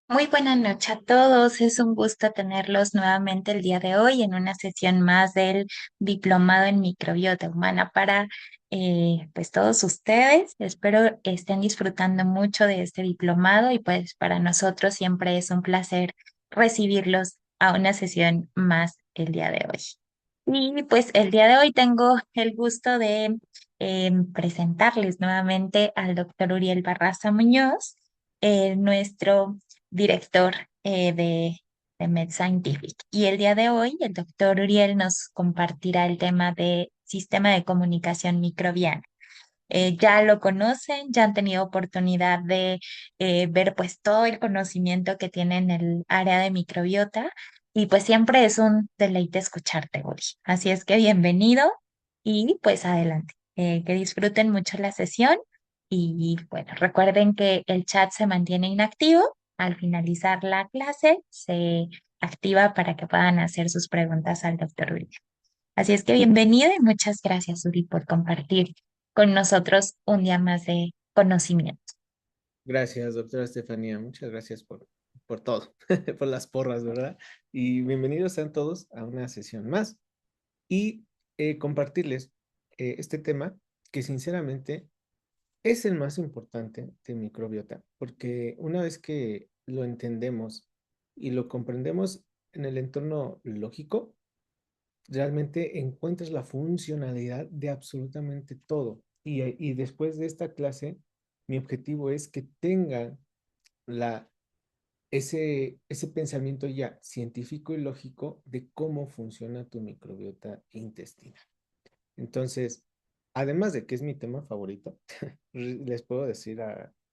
Muy buenas noches a todos. Es un gusto tenerlos nuevamente el día de hoy en una sesión más del Diplomado en Microbiota Humana para pues todos ustedes. Espero que estén disfrutando mucho de este diplomado y pues para nosotros siempre es un placer recibirlos a una sesión más el día de hoy. Y pues el día de hoy tengo el gusto de presentarles nuevamente al doctor Uriel Barraza Muñoz, nuestro director de Med Scientific. Y el día de hoy el doctor Uriel nos compartirá el tema de sistema de comunicación microbiana. Ya lo conocen, ya han tenido oportunidad de ver pues todo el conocimiento que tiene en el área de microbiota y pues siempre es un deleite escucharte, Uri. Así es que bienvenido y pues adelante. Que disfruten mucho la sesión y bueno, recuerden que el chat se mantiene inactivo. Al finalizar la clase se activa para que puedan hacer sus preguntas al doctor Uri. Así es que bienvenido y muchas gracias, Uri, por compartir con nosotros un día más de conocimiento. Gracias, doctora Estefanía. Muchas gracias por todo, por las porras, ¿verdad? Y bienvenidos sean todos a una sesión más y compartirles este tema que sinceramente es el más importante de microbiota, porque una vez que lo entendemos y lo comprendemos en el entorno lógico, realmente encuentras la funcionalidad de absolutamente todo. Y después de esta clase, mi objetivo es que tengan la ese pensamiento ya científico y lógico de cómo funciona tu microbiota intestinal. Entonces, además de que es mi tema favorito, les puedo decir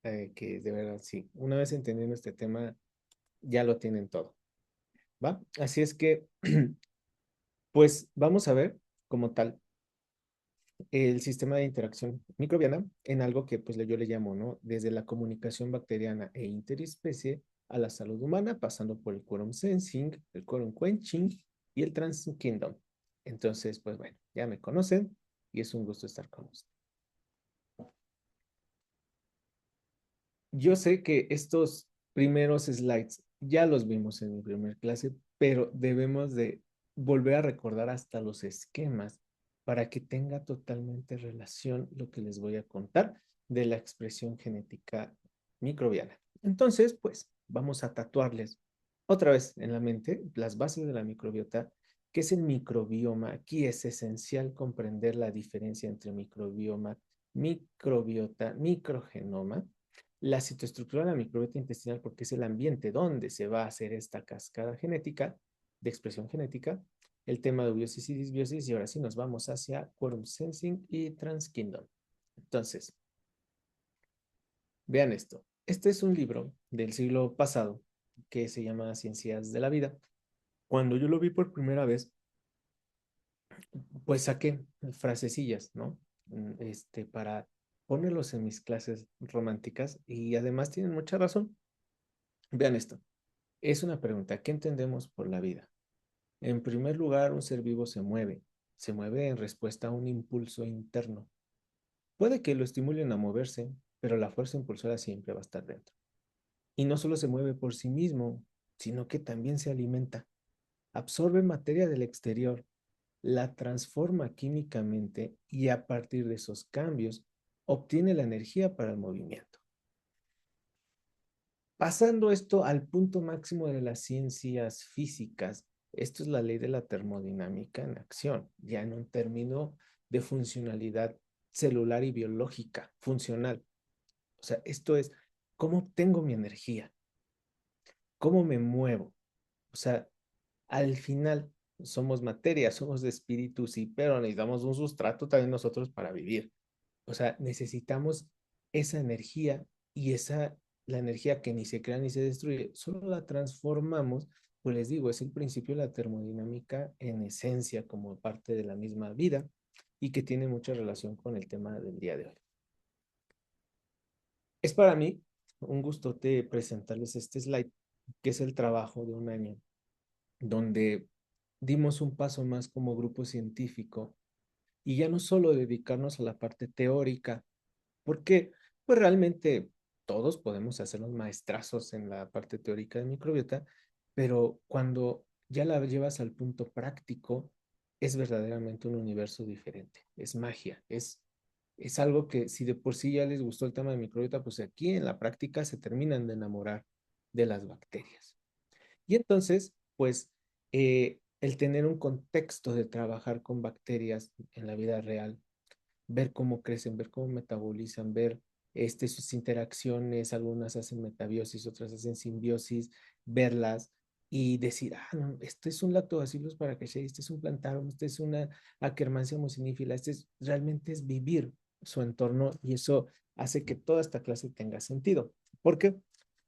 que de verdad sí, una vez entendiendo este tema, ya lo tienen todo, ¿va? Así es que, pues vamos a ver como tal el sistema de interacción microbiana en algo que pues yo le llamo, ¿no? Desde la comunicación bacteriana e interespecie a la salud humana, pasando por el quorum sensing, el quorum quenching y el transkingdom. Entonces, pues bueno, ya me conocen y es un gusto estar con ustedes. Yo sé que estos primeros slides ya los vimos en mi primer clase, pero debemos de volver a recordar hasta los esquemas para que tenga totalmente relación lo que les voy a contar de la expresión genética microbiana. Entonces, pues vamos a tatuarles otra vez en la mente las bases de la microbiota, que es el microbioma. Aquí es esencial comprender la diferencia entre microbioma, microbiota, microgenoma, la citoestructura de la microbiota intestinal, porque es el ambiente donde se va a hacer esta cascada genética, de expresión genética, el tema de biosis y disbiosis, y ahora sí nos vamos hacia quorum sensing y transkingdom. Entonces, vean esto. Este es un libro del siglo pasado que se llama Ciencias de la Vida. Cuando yo lo vi por primera vez, pues saqué frasecillas, ¿no? Para ponerlos en mis clases románticas y además tienen mucha razón. Vean esto. Es una pregunta. ¿Qué entendemos por la vida? En primer lugar, un ser vivo se mueve. Se mueve en respuesta a un impulso interno. Puede que lo estimulen a moverse, pero la fuerza impulsora siempre va a estar dentro. Y no solo se mueve por sí mismo, sino que también se alimenta. Absorbe materia del exterior, la transforma químicamente y a partir de esos cambios obtiene la energía para el movimiento. Pasando esto al punto máximo de las ciencias físicas, esto es la ley de la termodinámica en acción, ya en un término de funcionalidad celular y biológica, funcional. O sea, esto es cómo obtengo mi energía, cómo me muevo. O sea, al final somos materia, somos de espíritus, sí, pero necesitamos un sustrato también nosotros para vivir. O sea, necesitamos esa energía y la energía que ni se crea ni se destruye, solo la transformamos, pues les digo, es el principio de la termodinámica en esencia como parte de la misma vida y que tiene mucha relación con el tema del día de hoy. Es para mí un gustote presentarles este slide, que es el trabajo de un año, donde dimos un paso más como grupo científico y ya no solo dedicarnos a la parte teórica, porque pues realmente todos podemos hacernos maestrazos en la parte teórica de microbiota, pero cuando ya la llevas al punto práctico, es verdaderamente un universo diferente, es magia, es algo que si de por sí ya les gustó el tema de microbiota, pues aquí en la práctica se terminan de enamorar de las bacterias. Y entonces, pues, el tener un contexto de trabajar con bacterias en la vida real, ver cómo crecen, ver cómo metabolizan, ver sus interacciones, algunas hacen metabiosis, otras hacen simbiosis, verlas y decir, ah, no, este es un Lactobacillus paracasei, este es un Plantarum, este es una Akkermansia mucinífila, realmente es vivir su entorno y eso hace que toda esta clase tenga sentido. ¿Por qué?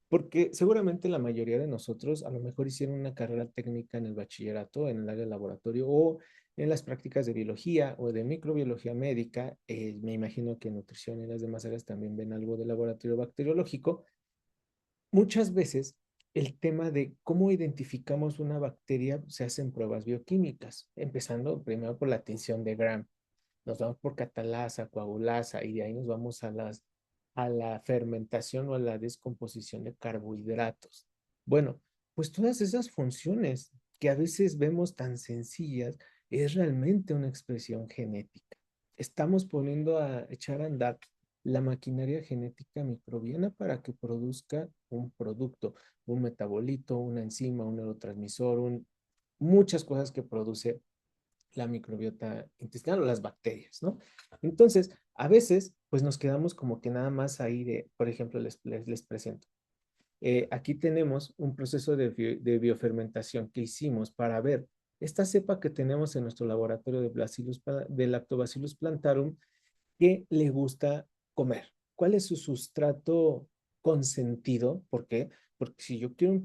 Porque seguramente la mayoría de nosotros a lo mejor hicieron una carrera técnica en el bachillerato, en el área de laboratorio o en las prácticas de biología o de microbiología médica. Me imagino que en nutrición y las demás áreas también ven algo de laboratorio bacteriológico. Muchas veces el tema de cómo identificamos una bacteria se hace en pruebas bioquímicas, empezando primero por la tinción de Gram, nos vamos por catalasa, coagulasa y de ahí nos vamos a la fermentación o a la descomposición de carbohidratos. Bueno, pues todas esas funciones que a veces vemos tan sencillas es realmente una expresión genética. Estamos poniendo a echar a andar la maquinaria genética microbiana para que produzca un producto, un metabolito, una enzima, un neurotransmisor, muchas cosas que produce la microbiota intestinal o las bacterias, ¿no? Entonces, a veces, pues nos quedamos como que nada más ahí de, por ejemplo, les presento. Aquí tenemos un proceso de biofermentación que hicimos para ver esta cepa que tenemos en nuestro laboratorio de Lactobacillus plantarum, ¿qué le gusta comer? ¿Cuál es su sustrato consentido? ¿Por qué? Porque si yo quiero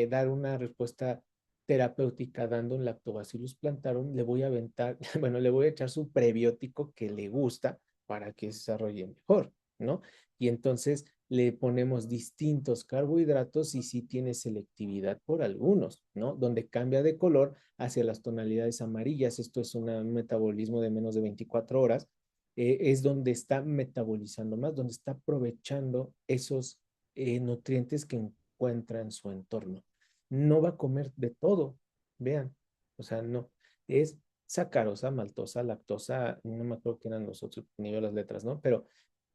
dar una respuesta terapéutica dando un Lactobacillus plantarum, le voy a aventar, bueno, le voy a echar su prebiótico que le gusta para que se desarrolle mejor, ¿no? Y entonces le ponemos distintos carbohidratos y sí tiene selectividad por algunos, ¿no? Donde cambia de color hacia las tonalidades amarillas. Esto es un metabolismo de menos de 24 horas, es donde está metabolizando más, donde está aprovechando esos nutrientes que encuentra en su entorno. No va a comer de todo, vean, o sea, no, es sacarosa, maltosa, lactosa, no me acuerdo qué eran los otros, ni veo las letras, ¿no? Pero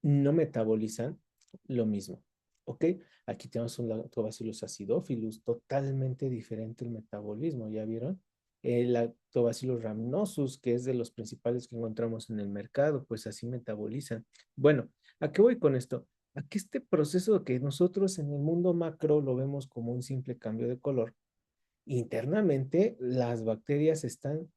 no metabolizan lo mismo, ¿ok? Aquí tenemos un Lactobacillus acidophilus, totalmente diferente el metabolismo, ¿ya vieron? El Lactobacillus rhamnosus, que es de los principales que encontramos en el mercado, pues así metabolizan. Bueno, ¿a qué voy con esto? A que este proceso que nosotros en el mundo macro lo vemos como un simple cambio de color, internamente las bacterias están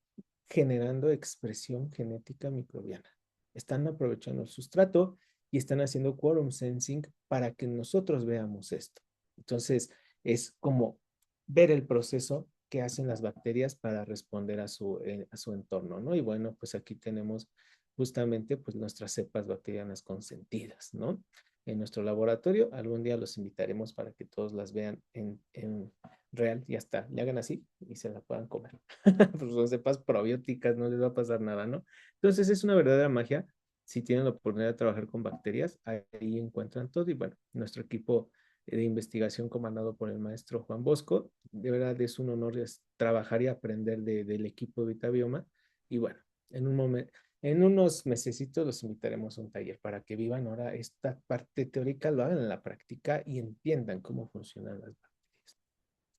generando expresión genética microbiana. Están aprovechando el sustrato y están haciendo quorum sensing para que nosotros veamos esto. Entonces, es como ver el proceso que hacen las bacterias para responder a su entorno, ¿no? Y bueno, pues aquí tenemos justamente pues nuestras cepas bacterianas consentidas, ¿no? En nuestro laboratorio, algún día los invitaremos para que todos las vean en real, ya está, le hagan así y se la puedan comer. Pues son cepas probióticas, no les va a pasar nada, ¿no? Entonces es una verdadera magia. Si tienen la oportunidad de trabajar con bacterias, ahí encuentran todo. Y bueno, nuestro equipo de investigación comandado por el maestro Juan Bosco, de verdad es un honor trabajar y aprender del equipo de Vitabioma. Y bueno, en unos mesecitos los invitaremos a un taller para que vivan ahora esta parte teórica, lo hagan en la práctica y entiendan cómo funcionan las bacterias.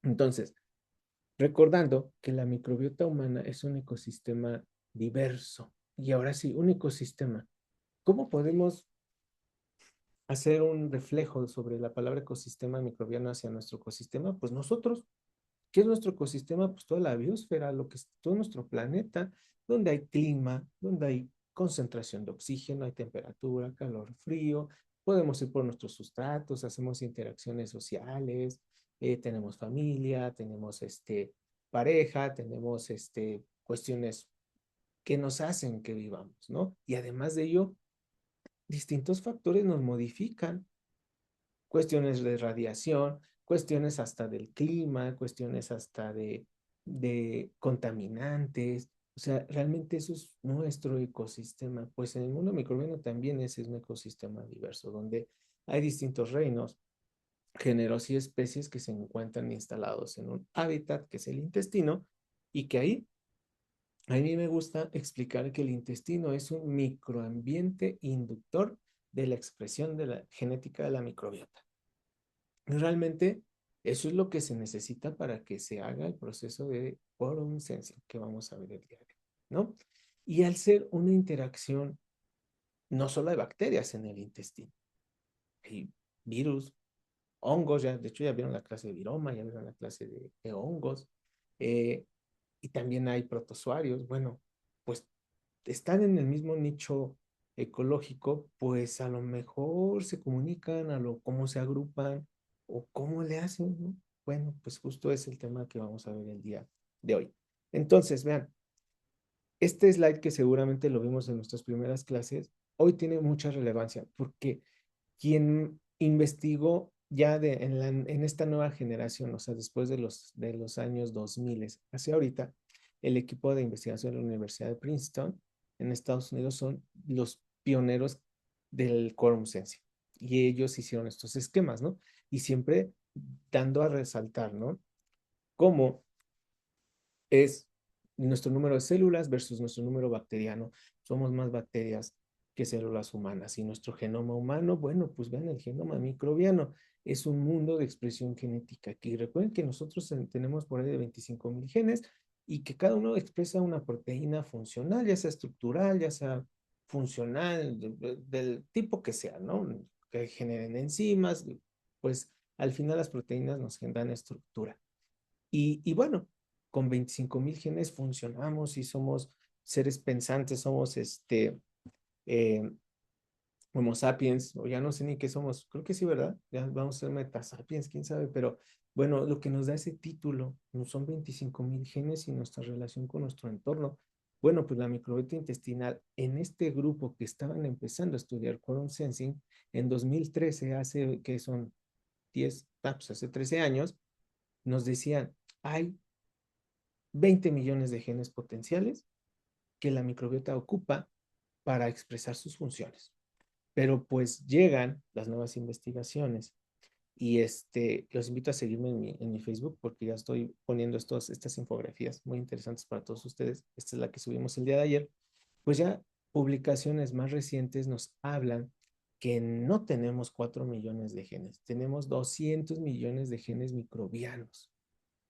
Entonces, recordando que la microbiota humana es un ecosistema diverso. Y ahora sí, un ecosistema. ¿Cómo podemos hacer un reflejo sobre la palabra ecosistema microbiano hacia nuestro ecosistema? Pues nosotros, ¿qué es nuestro ecosistema? Pues toda la biosfera, lo que es todo nuestro planeta, donde hay clima, donde hay concentración de oxígeno, hay temperatura, calor, frío. Podemos ir por nuestros sustratos, hacemos interacciones sociales, tenemos familia, tenemos pareja, tenemos cuestiones que nos hacen que vivamos, ¿no? Y además de ello, distintos factores nos modifican, cuestiones de radiación, cuestiones hasta del clima, cuestiones hasta de contaminantes. O sea, realmente eso es nuestro ecosistema. Pues en el mundo microbiano también ese es un ecosistema diverso, donde hay distintos reinos, géneros y especies que se encuentran instalados en un hábitat que es el intestino y que ahí a mí me gusta explicar que el intestino es un microambiente inductor de la expresión de la genética de la microbiota. Realmente eso es lo que se necesita para que se haga el proceso de quorum sensing que vamos a ver el día de hoy, ¿no? Y al ser una interacción, no solo hay bacterias en el intestino, hay virus, hongos, ya, de hecho ya vieron la clase de viroma, ya vieron la clase de hongos, eh, y también hay protozoarios, bueno, pues están en el mismo nicho ecológico, pues a lo mejor se comunican a lo cómo se agrupan o cómo le hacen, ¿no? Bueno, pues justo es el tema que vamos a ver el día de hoy. Entonces, vean, este slide que seguramente lo vimos en nuestras primeras clases, hoy tiene mucha relevancia porque quien investigó ya en esta nueva generación, o sea, después de los años 2000, hacia ahorita, el equipo de investigación de la Universidad de Princeton en Estados Unidos son los pioneros del quorum sensing. Y ellos hicieron estos esquemas, ¿no? Y siempre dando a resaltar, ¿no? Cómo es nuestro número de células versus nuestro número bacteriano. Somos más bacterias que células humanas. Y nuestro genoma humano, bueno, pues vean el genoma microbiano. Es un mundo de expresión genética. Aquí recuerden que nosotros tenemos por ahí de 25,000 genes y que cada uno expresa una proteína funcional, ya sea estructural, ya sea funcional, del tipo que sea, ¿no? Que generen enzimas, pues al final las proteínas nos dan estructura. Y bueno, con 25,000 genes funcionamos y somos seres pensantes, somos eh, Homo sapiens, o ya no sé ni qué somos, creo que sí, ¿verdad? Ya vamos a ser metasapiens, quién sabe, pero bueno, lo que nos da ese título no son 25,000 genes y nuestra relación con nuestro entorno. Bueno, pues la microbiota intestinal en este grupo que estaban empezando a estudiar quorum sensing en 2013, hace que son 10, pues hace 13 años, nos decían, hay 20 millones de genes potenciales que la microbiota ocupa para expresar sus funciones. Pero pues llegan las nuevas investigaciones y los invito a seguirme en mi Facebook porque ya estoy poniendo estas infografías muy interesantes para todos ustedes. Esta es la que subimos el día de ayer. Pues ya publicaciones más recientes nos hablan que no tenemos 4 millones de genes, tenemos 200 millones de genes microbianos.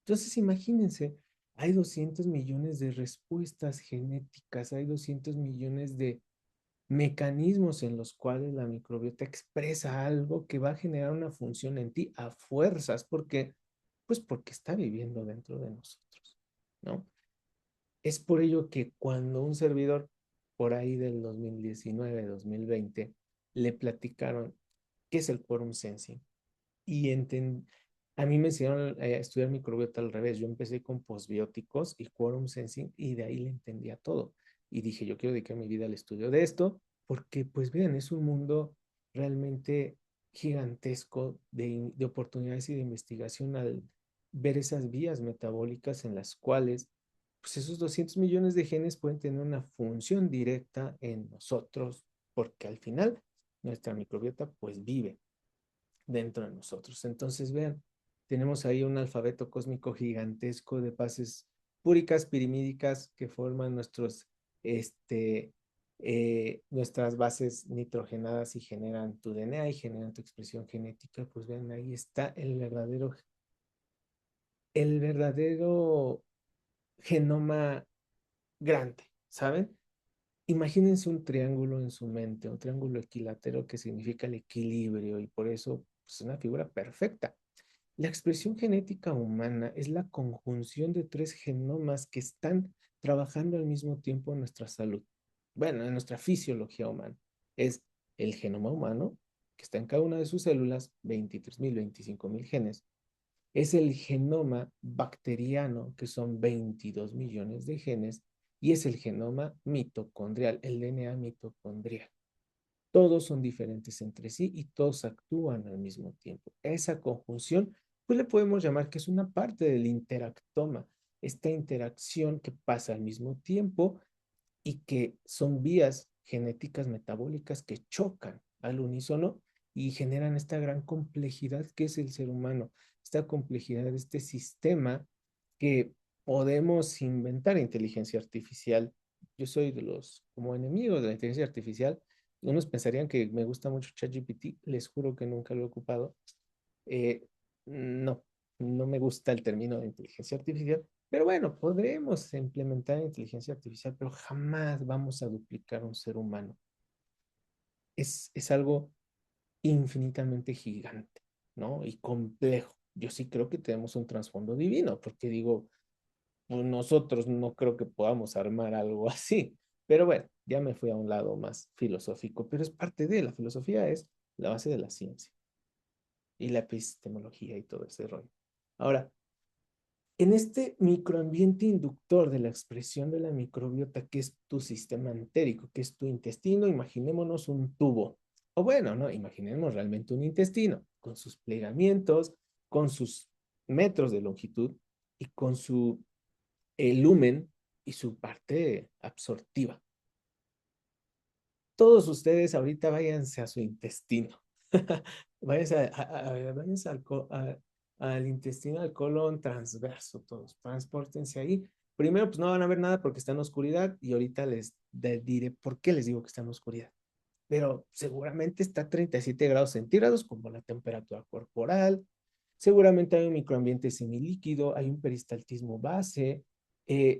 Entonces, imagínense, hay 200 millones de respuestas genéticas, hay 200 millones de mecanismos en los cuales la microbiota expresa algo que va a generar una función en ti a fuerzas, porque, pues porque está viviendo dentro de nosotros, ¿no? Es por ello que cuando un servidor por ahí del 2019, 2020, le platicaron qué es el quorum sensing, y a mí me enseñaron a estudiar microbiota al revés. Yo empecé con postbióticos y quorum sensing y de ahí le entendía todo. Y dije, yo quiero dedicar mi vida al estudio de esto porque, pues bien, es un mundo realmente gigantesco de oportunidades y de investigación al ver esas vías metabólicas en las cuales, pues esos 200 millones de genes pueden tener una función directa en nosotros porque al final nuestra microbiota pues vive dentro de nosotros. Entonces, vean, tenemos ahí un alfabeto cósmico gigantesco de bases púricas, pirimídicas, que forman nuestras bases nitrogenadas y generan tu DNA y generan tu expresión genética. Pues vean, ahí está el verdadero genoma grande, ¿saben? Imagínense un triángulo en su mente, un triángulo equilátero que significa el equilibrio y por eso es una figura perfecta. La expresión genética humana es la conjunción de tres genomas que están trabajando al mismo tiempo en nuestra salud. Bueno, en nuestra fisiología humana. Es el genoma humano, que está en cada una de sus células, 23,000, 25,000 genes. Es el genoma bacteriano, que son 22 millones de genes, y es el genoma mitocondrial, el DNA mitocondrial. Todos son diferentes entre sí y todos actúan al mismo tiempo. Esa conjunción, pues le podemos llamar que es una parte del interactoma, esta interacción que pasa al mismo tiempo y que son vías genéticas metabólicas que chocan al unísono y generan esta gran complejidad que es el ser humano, esta complejidad de este sistema que podemos inventar inteligencia artificial. Yo soy de los como enemigos de la inteligencia artificial. Unos pensarían que me gusta mucho ChatGPT, les juro que nunca lo he ocupado. Eh, no, no me gusta el término de inteligencia artificial, pero bueno, podremos implementar inteligencia artificial, pero jamás vamos a duplicar un ser humano. Es algo infinitamente gigante, ¿no? Y complejo. Yo sí creo que tenemos un trasfondo divino, porque digo, pues nosotros no creo que podamos armar algo así. Pero bueno, ya me fui a un lado más filosófico, pero es parte de la filosofía, es la base de la ciencia y la epistemología y todo ese rollo. Ahora, en este microambiente inductor de la expresión de la microbiota, que es tu sistema entérico, que es tu intestino, imaginémonos un tubo. O bueno, no, imaginemos realmente un intestino, con sus plegamientos, con sus metros de longitud y con su lumen y su parte absortiva. Todos ustedes ahorita váyanse a su intestino. Váyanse, váyanse al intestino, al colon transverso, todos. Transpórtense ahí. Primero, pues no van a ver nada porque está en oscuridad y ahorita les diré por qué les digo que está en oscuridad. Pero seguramente está a 37 grados centígrados como la temperatura corporal. Seguramente hay un microambiente semilíquido, hay un peristaltismo base.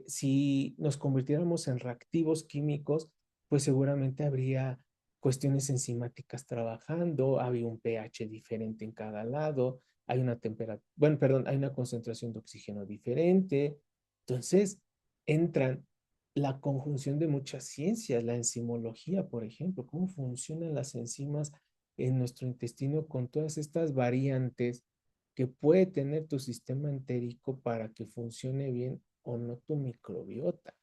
Si nos convirtiéramos en reactivos químicos, pues seguramente habría cuestiones enzimáticas trabajando, había un pH diferente en cada lado, hay una temperatura, bueno, perdón, hay una concentración de oxígeno diferente. Entonces, entran la conjunción de muchas ciencias, la enzimología, por ejemplo, cómo funcionan las enzimas en nuestro intestino con todas estas variantes que puede tener tu sistema entérico para que funcione bien o no tu microbiota.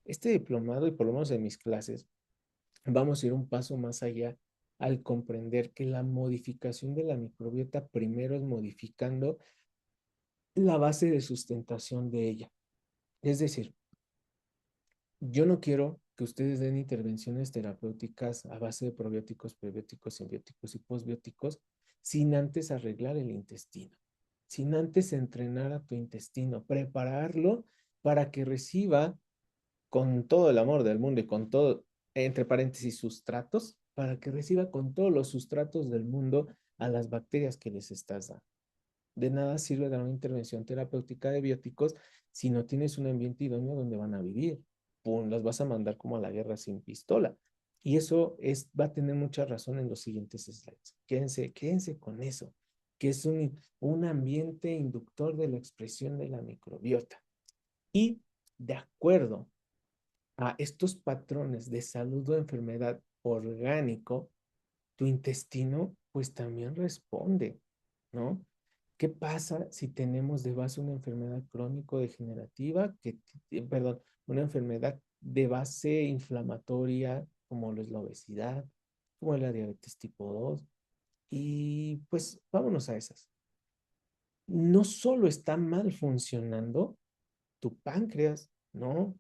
Este diplomado, y por lo menos en mis clases, vamos a ir un paso más allá al comprender que la modificación de la microbiota primero es modificando la base de sustentación de ella. Es decir, yo no quiero que ustedes den intervenciones terapéuticas a base de probióticos, prebióticos, simbióticos y posbióticos sin antes arreglar el intestino, sin antes entrenar a tu intestino, prepararlo para que reciba con todo el amor del mundo y con todo, entre paréntesis, sustratos, para que reciba con todos los sustratos del mundo a las bacterias que les estás dando. De nada sirve dar una intervención terapéutica de bióticos si no tienes un ambiente idóneo donde van a vivir. Pum, las vas a mandar como a la guerra sin pistola. Y eso va a tener mucha razón en los siguientes slides. Quédense con eso, que es un ambiente inductor de la expresión de la microbiota. Y de acuerdo a estos patrones de salud o enfermedad orgánico, tu intestino pues también responde, ¿no? ¿Qué pasa si tenemos de base una enfermedad crónico-degenerativa, perdón, una enfermedad de base inflamatoria, como lo es la obesidad, como es la diabetes tipo 2? Y pues vámonos a esas. No solo está mal funcionando tu páncreas, ¿no?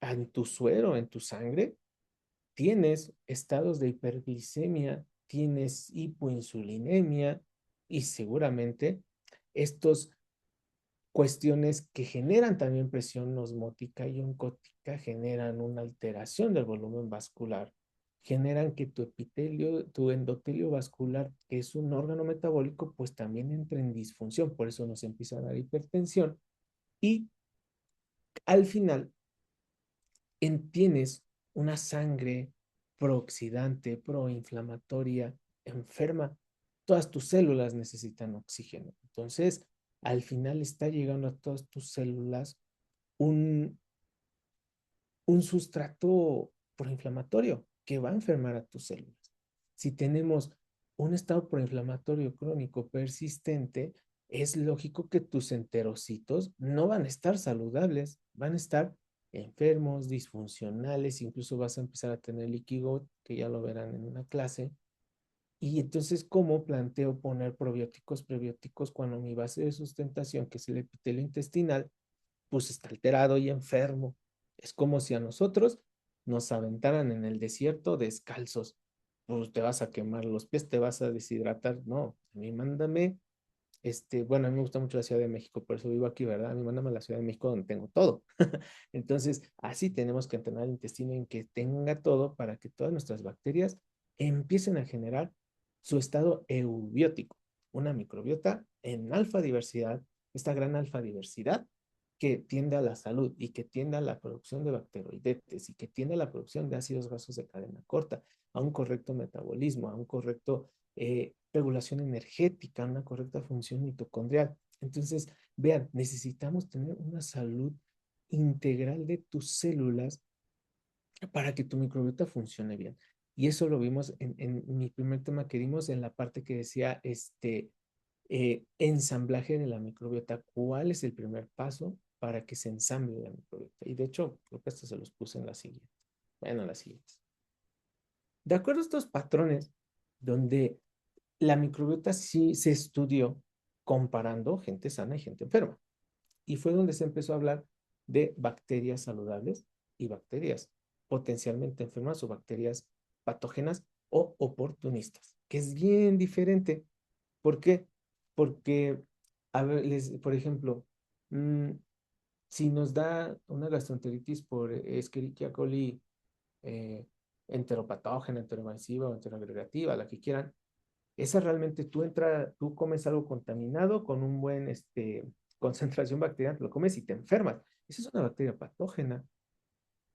En tu suero, en tu sangre, tienes estados de hiperglicemia, tienes hipoinsulinemia y seguramente estos cuestiones que generan también presión osmótica y oncótica generan una alteración del volumen vascular, generan que tu epitelio, tu endotelio vascular, que es un órgano metabólico, pues también entre en disfunción, por eso nos empieza a dar hipertensión y al final tienes una sangre prooxidante, proinflamatoria, enferma, todas tus células necesitan oxígeno. Entonces, al final está llegando a todas tus células un, un sustrato proinflamatorio que va a enfermar a tus células. Si tenemos un estado proinflamatorio crónico persistente, es lógico que tus enterocitos no van a estar saludables, van a estar enfermos, disfuncionales, incluso vas a empezar a tener líquido, que ya lo verán en una clase. Y entonces, ¿cómo planteo poner probióticos, prebióticos cuando mi base de sustentación, que es el epitelio intestinal, pues está alterado y enfermo? Es como si a nosotros nos aventaran en el desierto descalzos. pues te vas a quemar los pies, te vas a deshidratar. No, a mí mándame, bueno, a mí me gusta mucho la Ciudad de México, por eso vivo aquí, ¿verdad? A mí mándame a la Ciudad de México donde tengo todo. Entonces, así tenemos que entrenar el intestino en que tenga todo para que todas nuestras bacterias empiecen a generar su estado eubiótico, una microbiota en alfa diversidad, esta gran alfa diversidad que tiende a la salud y que tiende a la producción de bacteroidetes y que tiende a la producción de ácidos grasos de cadena corta, a un correcto metabolismo, a un correcto regulación energética, una correcta función mitocondrial. Entonces, vean, necesitamos tener una salud integral de tus células para que tu microbiota funcione bien. Y eso lo vimos en mi primer tema que dimos en la parte que decía ensamblaje de la microbiota. ¿Cuál es el primer paso para que se ensamble la microbiota? Y de hecho, creo que hasta se los puse en la siguiente. Bueno, en las siguientes. De acuerdo a estos patrones, donde la microbiota sí se estudió comparando gente sana y gente enferma. Y fue donde se empezó a hablar de bacterias saludables y bacterias potencialmente enfermas o bacterias patógenas o oportunistas, que es bien diferente. ¿Por qué? Porque, a ver, por ejemplo, mmm, si nos da una gastroenteritis por Escherichia coli eh, enteropatógena, enteroinvasiva o enteroagregativa, la que quieran, esa realmente tú comes algo contaminado con un buen, concentración bacteriana, te lo comes y te enfermas. Esa es una bacteria patógena,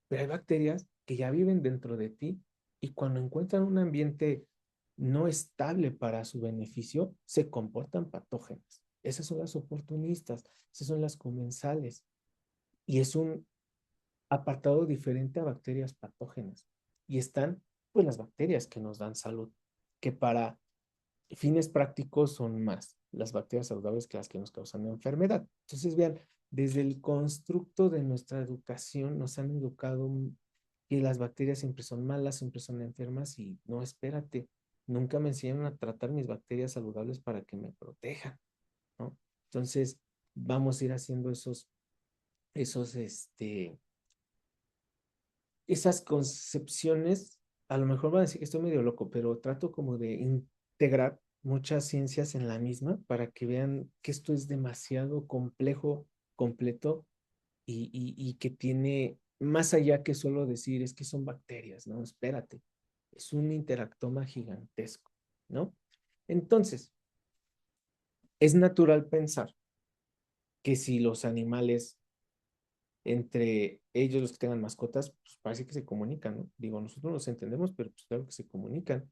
pero hay bacterias que ya viven dentro de ti y cuando encuentran un ambiente no estable para su beneficio, se comportan patógenas. Esas son las oportunistas, esas son las comensales y es un apartado diferente a bacterias patógenas. Y están, pues, las bacterias que nos dan salud, que para fines prácticos son más las bacterias saludables que las que nos causan la enfermedad. Entonces, vean, desde el constructo de nuestra educación nos han educado que las bacterias siempre son malas, siempre son enfermas y no, espérate, nunca me enseñaron a tratar mis bacterias saludables para que me protejan, ¿no? Entonces, vamos a ir haciendo esos, esas concepciones, a lo mejor van a decir que estoy medio loco, pero trato como de integrar muchas ciencias en la misma para que vean que esto es demasiado complejo, completo y que tiene más allá que solo decir es que son bacterias, ¿no? Espérate, es un interactoma gigantesco, ¿no? Entonces, es natural pensar que si los animales entre ellos, los que tengan mascotas, pues parece que se comunican, ¿no? Digo, nosotros nos entendemos, pero pues claro que se comunican.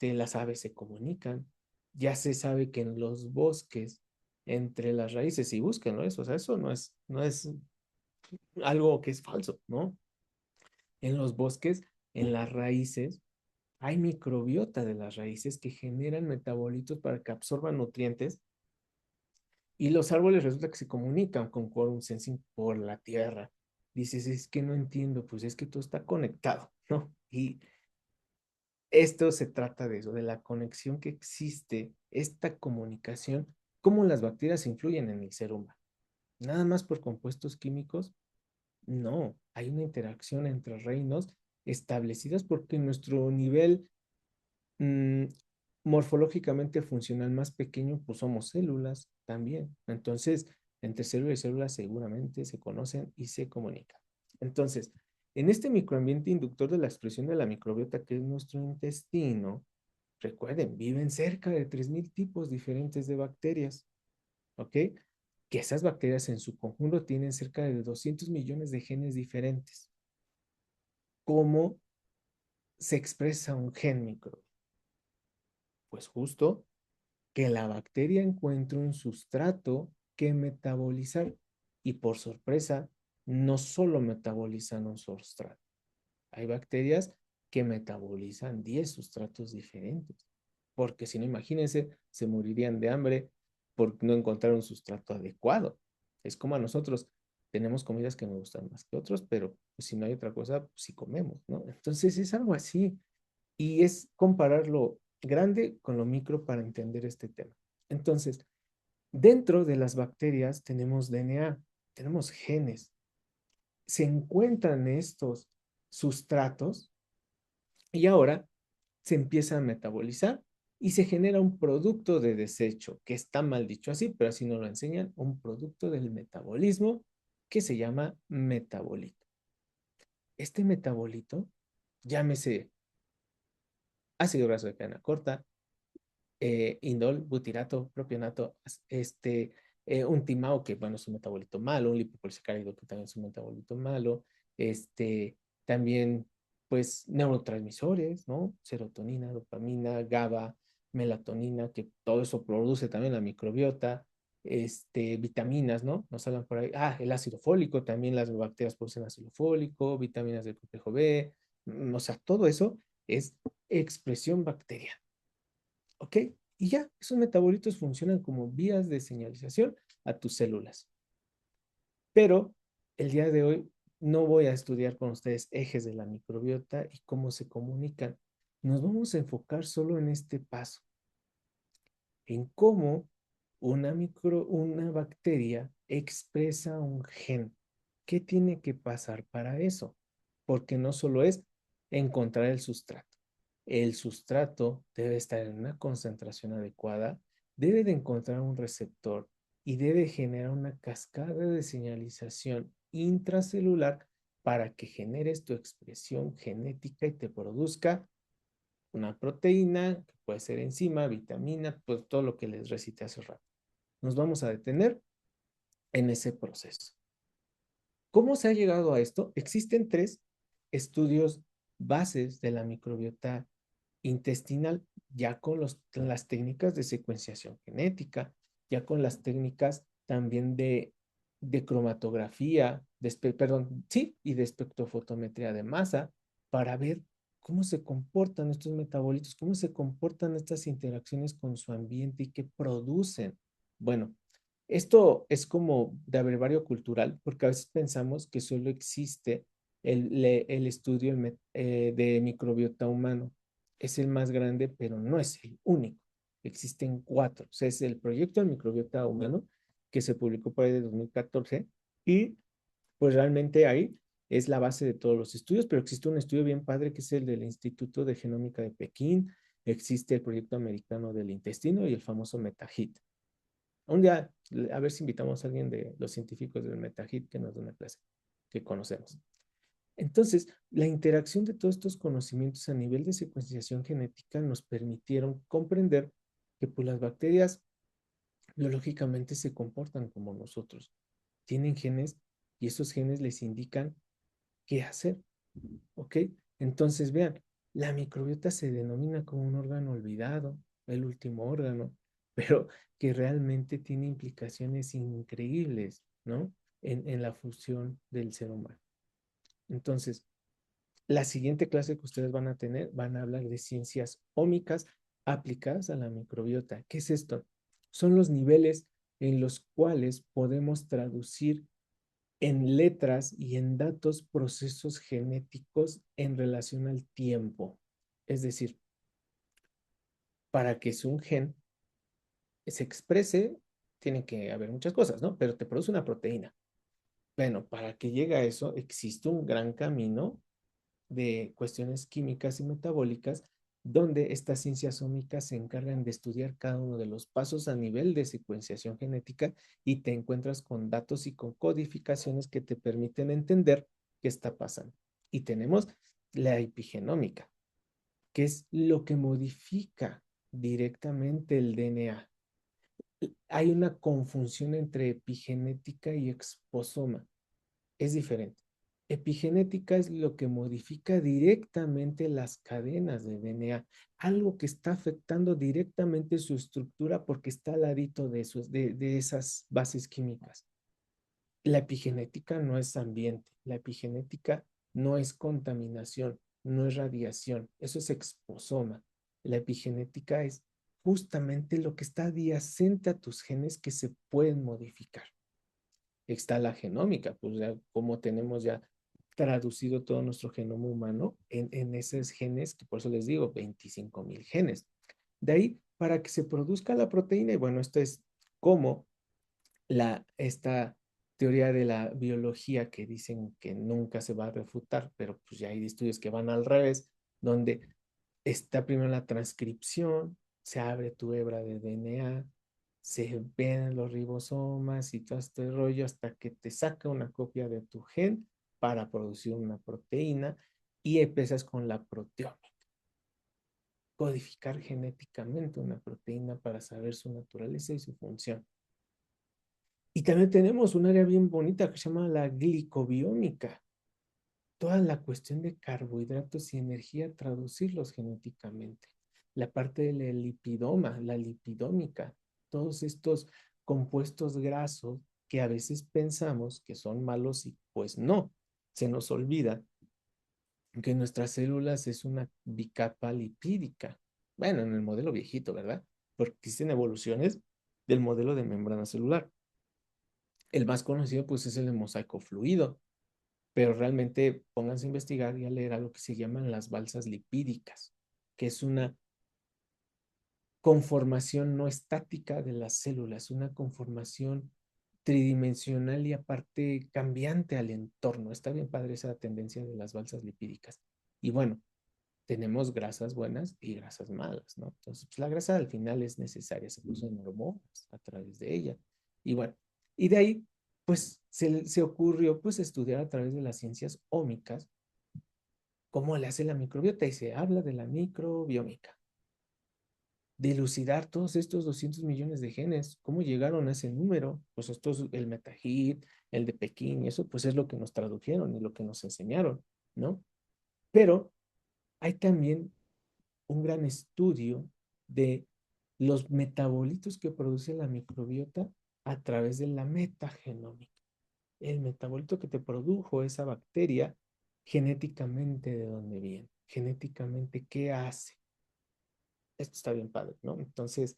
Las aves se comunican. Ya se sabe que en los bosques, entre las raíces, y búsquenlo eso, o sea, eso no es algo que es falso, ¿no? En los bosques, en las raíces, hay microbiota de las raíces que generan metabolitos para que absorban nutrientes y los árboles resulta que se comunican con quorum sensing por la tierra. Dices, es que no entiendo, pues es que todo está conectado, ¿no? Y esto se trata de eso, de la conexión que existe, esta comunicación, cómo las bacterias influyen en el ser humano. Nada más por compuestos químicos, no, hay una interacción entre reinos establecidas porque nuestro nivel mm, morfológicamente funcional más pequeño, pues somos células también. Entonces, entre célula y célula seguramente se conocen y se comunican. Entonces, en este microambiente inductor de la expresión de la microbiota, que es nuestro intestino, recuerden, viven cerca de 3.000 tipos diferentes de bacterias, ¿ok? Que esas bacterias en su conjunto tienen cerca de 200 millones de genes diferentes. ¿Cómo se expresa un gen micro? Pues justo que la bacteria encuentre un sustrato que metabolizar y por sorpresa, no solo metabolizan un sustrato. Hay bacterias que metabolizan 10 sustratos diferentes, porque si no, imagínense, se morirían de hambre por no encontrar un sustrato adecuado. Es como a nosotros, tenemos comidas que nos gustan más que otros, pero pues, si no hay otra cosa, pues sí comemos, ¿no? Entonces es algo así. Y es comparar lo grande con lo micro para entender este tema. Entonces, dentro de las bacterias tenemos DNA, tenemos genes. Se encuentran estos sustratos y ahora se empieza a metabolizar y se genera un producto de desecho, que está mal dicho así, pero así nos lo enseñan, un producto del metabolismo que se llama metabolito. Este metabolito, llámese ácido graso de cadena corta, indol, butirato, propionato, un timao que, bueno, es un metabolito malo, un lipopolisacárido que también es un metabolito malo, también, pues, neurotransmisores, ¿no? Serotonina, dopamina, GABA, melatonina, que todo eso produce también la microbiota, vitaminas, ¿no? Nos hablan por ahí, el ácido fólico, también las bacterias producen ácido fólico, vitaminas del complejo B, o sea, todo eso es expresión bacteriana. ¿Ok? Y ya, esos metabolitos funcionan como vías de señalización a tus células. Pero el día de hoy no voy a estudiar con ustedes ejes de la microbiota y cómo se comunican. Nos vamos a enfocar solo en este paso, en cómo una bacteria expresa un gen. ¿Qué tiene que pasar para eso? Porque no solo es encontrar el sustrato. El sustrato debe estar en una concentración adecuada, debe de encontrar un receptor y debe generar una cascada de señalización intracelular para que generes tu expresión genética y te produzca una proteína, que puede ser enzima, vitamina, pues todo lo que les recité hace rato. Nos vamos a detener en ese proceso. ¿Cómo se ha llegado a esto? Existen tres estudios bases de la microbiota intestinal, ya con las técnicas de secuenciación genética, ya con las técnicas también de cromatografía, perdón, sí, y de espectrofotometría de masa, para ver cómo se comportan estos metabolitos, cómo se comportan estas interacciones con su ambiente y qué producen. Bueno, esto es como de abrevario cultural, porque a veces pensamos que solo existe el estudio de microbiota humano. Es el más grande, pero no es el único. Existen cuatro. O sea, es el proyecto del microbiota humano que se publicó por ahí de 2014 y pues realmente ahí es la base de todos los estudios, pero existe un estudio bien padre que es el del Instituto de Genómica de Pekín, existe el proyecto americano del intestino y el famoso MetaHit. Un día, a ver si invitamos a alguien de los científicos del MetaHit que nos dé una clase que conocemos. Entonces, la interacción de todos estos conocimientos a nivel de secuenciación genética nos permitieron comprender que pues, las bacterias biológicamente se comportan como nosotros. Tienen genes y esos genes les indican qué hacer. ¿Ok? Entonces, vean, la microbiota se denomina como un órgano olvidado, el último órgano, pero que realmente tiene implicaciones increíbles, ¿no? En la función del ser humano. Entonces, la siguiente clase que ustedes van a tener, van a hablar de ciencias ómicas aplicadas a la microbiota. ¿Qué es esto? Son los niveles en los cuales podemos traducir en letras y en datos procesos genéticos en relación al tiempo. Es decir, para que un gen se exprese, tiene que haber muchas cosas, ¿no? Pero te produce una proteína. Bueno, para que llegue a eso, existe un gran camino de cuestiones químicas y metabólicas, donde estas ciencias ómicas se encargan de estudiar cada uno de los pasos a nivel de secuenciación genética y te encuentras con datos y con codificaciones que te permiten entender qué está pasando. Y tenemos la epigenómica, que es lo que modifica directamente el DNA. Hay una confusión entre epigenética y exposoma. Es diferente. Epigenética es lo que modifica directamente las cadenas de DNA, algo que está afectando directamente su estructura porque está al ladito de esas bases químicas. La epigenética no es ambiente, la epigenética no es contaminación, no es radiación, eso es exposoma. La epigenética es justamente lo que está adyacente a tus genes que se pueden modificar. Está la genómica, pues ya como tenemos ya traducido todo nuestro genoma humano en esos genes, que por eso les digo, 25,000 genes. De ahí, para que se produzca la proteína, y bueno, esto es como esta teoría de la biología que dicen que nunca se va a refutar, pero pues ya hay estudios que van al revés, donde Está primero la transcripción, se abre tu hebra de DNA, se ven los ribosomas y todo este rollo hasta que te saca una copia de tu gen para producir una proteína y empiezas con la proteómica, codificar genéticamente una proteína para saber su naturaleza y su función. Y también tenemos un área bien bonita que se llama la glicobiómica, toda la cuestión de carbohidratos y energía, traducirlos genéticamente. La parte del lipidoma, la lipidómica, todos estos compuestos grasos que a veces pensamos que son malos y pues no, se nos olvida que nuestras células es una bicapa lipídica. Bueno, en el modelo viejito, ¿verdad? Porque existen evoluciones del modelo de membrana celular. El más conocido pues es el de mosaico fluido, pero realmente pónganse a investigar y a leer a lo que se llaman las balsas lipídicas, que es una conformación no estática de las células, una conformación tridimensional y aparte cambiante al entorno. Está bien padre esa tendencia de las balsas lipídicas. Y bueno, tenemos grasas buenas y grasas malas, ¿no? Entonces, pues, la grasa al final es necesaria, se producen hormonas a través de ella. Y bueno, y de ahí, pues se ocurrió pues estudiar a través de las ciencias ómicas cómo le hace la microbiota y se habla de la microbiómica. Dilucidar todos estos 200 millones de genes, cómo llegaron a ese número, pues estos, el MetaHit, el de Pekín, y eso pues es lo que nos tradujeron y lo que nos enseñaron, ¿no? Pero hay también un gran estudio de los metabolitos que produce la microbiota a través de la metagenómica. El metabolito que te produjo esa bacteria, genéticamente de dónde viene, genéticamente qué hace. Esto está bien padre, ¿no? Entonces,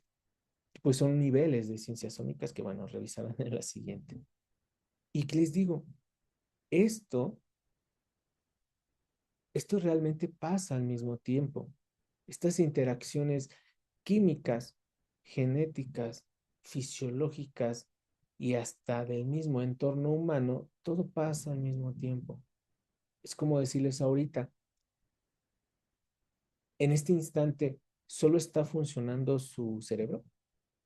pues son niveles de ciencias ómicas que, bueno, revisarán en la siguiente. Y que les digo, esto, esto realmente pasa al mismo tiempo. Estas interacciones químicas, genéticas, fisiológicas y hasta del mismo entorno humano, todo pasa al mismo tiempo. Es como decirles ahorita, en este instante, ¿solo está funcionando su cerebro?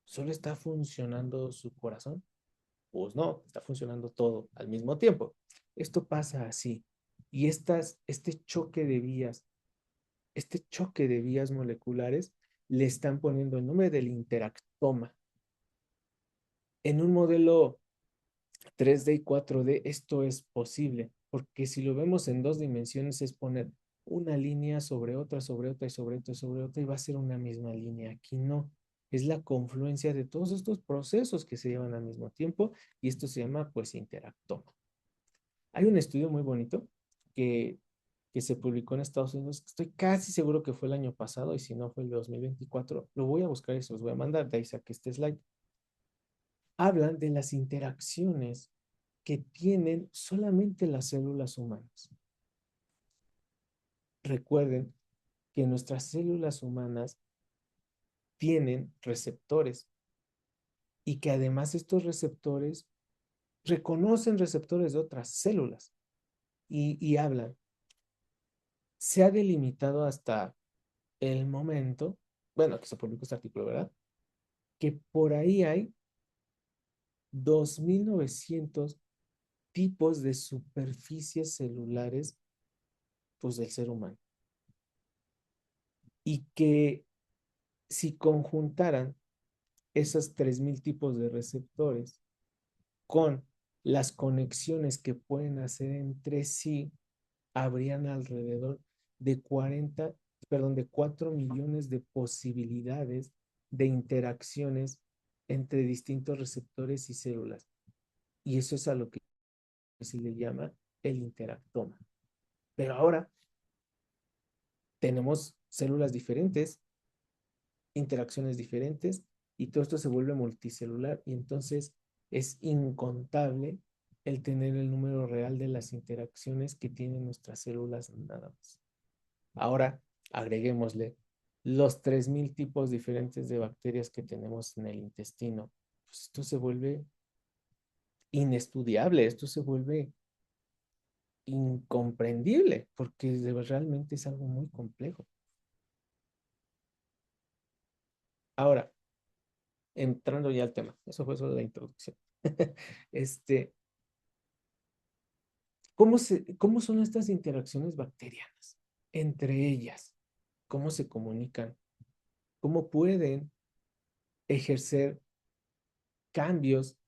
¿Solo está funcionando su corazón? Pues no, está funcionando todo al mismo tiempo. Esto pasa así. Y este choque de vías moleculares, le están poniendo el nombre del interactoma. En un modelo 3D y 4D esto es posible, porque si lo vemos en dos dimensiones es poner una línea sobre otra, sobre otra y sobre otra y sobre otra y va a ser una misma línea. Aquí no, es la confluencia de todos estos procesos que se llevan al mismo tiempo y esto se llama pues interactoma. Hay un estudio muy bonito que, que se publicó en Estados Unidos, estoy casi seguro que fue el año pasado y si no fue el de 2024, lo voy a buscar y se los voy a mandar, de ahí saqué este slide. Hablan de las interacciones que tienen solamente las células humanas. Recuerden que nuestras células humanas tienen receptores y que además estos receptores reconocen receptores de otras células y hablan. Se ha delimitado hasta el momento, bueno, que se publicó este artículo, ¿verdad? Que por ahí hay 2.900 tipos de superficies celulares, pues, del ser humano. Y que si conjuntaran esos 3.000 tipos de receptores con las conexiones que pueden hacer entre sí, habrían alrededor de 40, perdón, de 4 millones de posibilidades de interacciones entre distintos receptores y células. Y eso es a lo que se le llama el interactoma. Pero ahora tenemos células diferentes, interacciones diferentes, y todo esto se vuelve multicelular y entonces es incontable el tener el número real de las interacciones que tienen nuestras células nada más. Ahora agreguémosle los 3.000 tipos diferentes de bacterias que tenemos en el intestino. Pues esto se vuelve inestudiable, esto se vuelve incomprendible, porque realmente es algo muy complejo. Ahora, entrando ya al tema, eso fue solo la introducción. Este, ¿cómo son estas interacciones bacterianas entre ellas? ¿Cómo se comunican? ¿Cómo pueden ejercer cambios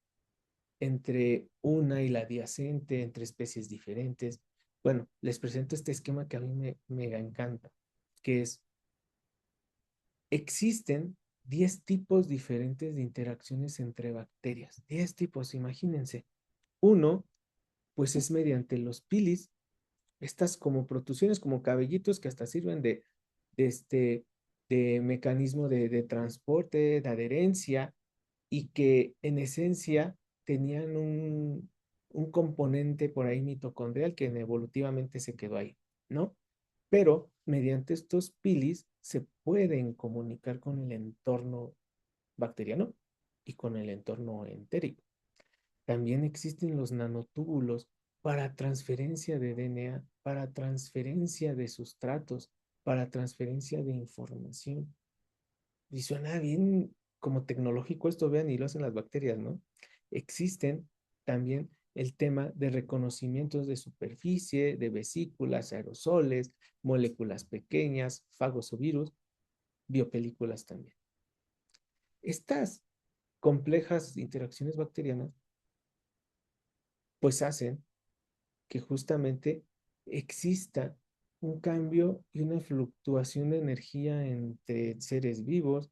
entre una y la adyacente, entre especies diferentes? Bueno, les presento este esquema que a mí me mega encanta, que es, existen 10 tipos diferentes de interacciones entre bacterias. 10 tipos, imagínense. Uno, pues es mediante los pilis, estas como protusiones, como cabellitos que hasta sirven de, este, de mecanismo de transporte, de adherencia, y que en esencia tenían un componente por ahí mitocondrial que evolutivamente se quedó ahí, ¿no? Pero mediante estos pilis se pueden comunicar con el entorno bacteriano y con el entorno entérico. También existen los nanotúbulos para transferencia de DNA, para transferencia de sustratos, para transferencia de información. Y suena bien como tecnológico esto, vean, y lo hacen las bacterias, ¿no? Existen también el tema de reconocimientos de superficie, de vesículas, aerosoles, moléculas pequeñas, fagos o virus, biopelículas también. Estas complejas interacciones bacterianas pues hacen que justamente exista un cambio y una fluctuación de energía entre seres vivos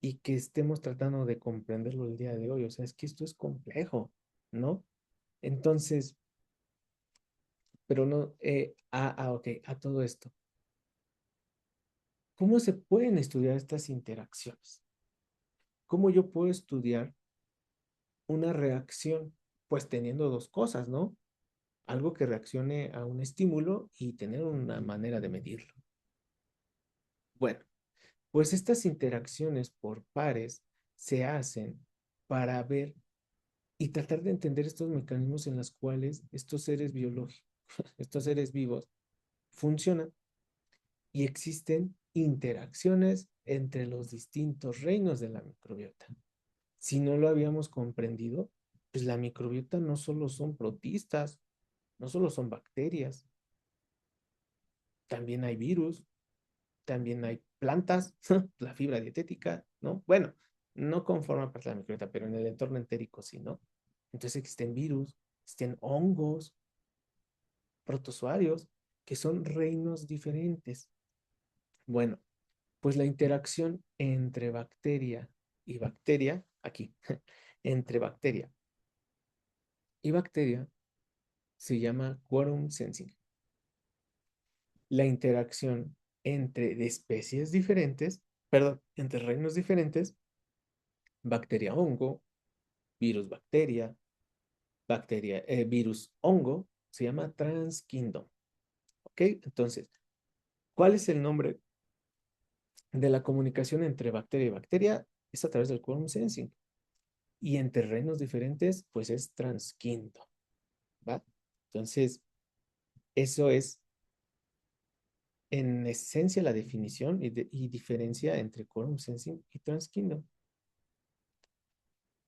y que estemos tratando de comprenderlo el día de hoy. O sea, es que esto es complejo, ¿no? Entonces, pero no, ok, a todo esto. ¿Cómo se pueden estudiar estas interacciones? ¿Cómo yo puedo estudiar una reacción? Pues teniendo dos cosas, ¿no? Algo que reaccione a un estímulo y tener una manera de medirlo. Bueno, pues estas interacciones por pares se hacen para ver y tratar de entender estos mecanismos en los cuales estos seres biológicos, estos seres vivos, funcionan y existen interacciones entre los distintos reinos de la microbiota. Si no lo habíamos comprendido, pues la microbiota no solo son protistas, no solo son bacterias, también hay virus, también hay plantas, la fibra dietética, ¿no? Bueno, no conforma parte de la microbiota, pero en el entorno entérico sí, ¿no? Entonces existen virus, existen hongos, protozoarios, que son reinos diferentes. Bueno, pues la interacción entre bacteria, aquí, entre bacteria y bacteria se llama quorum sensing. La interacción entre especies diferentes, perdón, entre reinos diferentes, bacteria hongo, virus bacteria, virus hongo, se llama transkindom. ¿Ok? Entonces, ¿cuál es el nombre de la comunicación entre bacteria y bacteria? Es a través del quorum sensing. Y en terrenos diferentes, pues es transkindom, ¿va? Entonces, eso es en esencia la definición y diferencia entre quorum sensing y transkindom.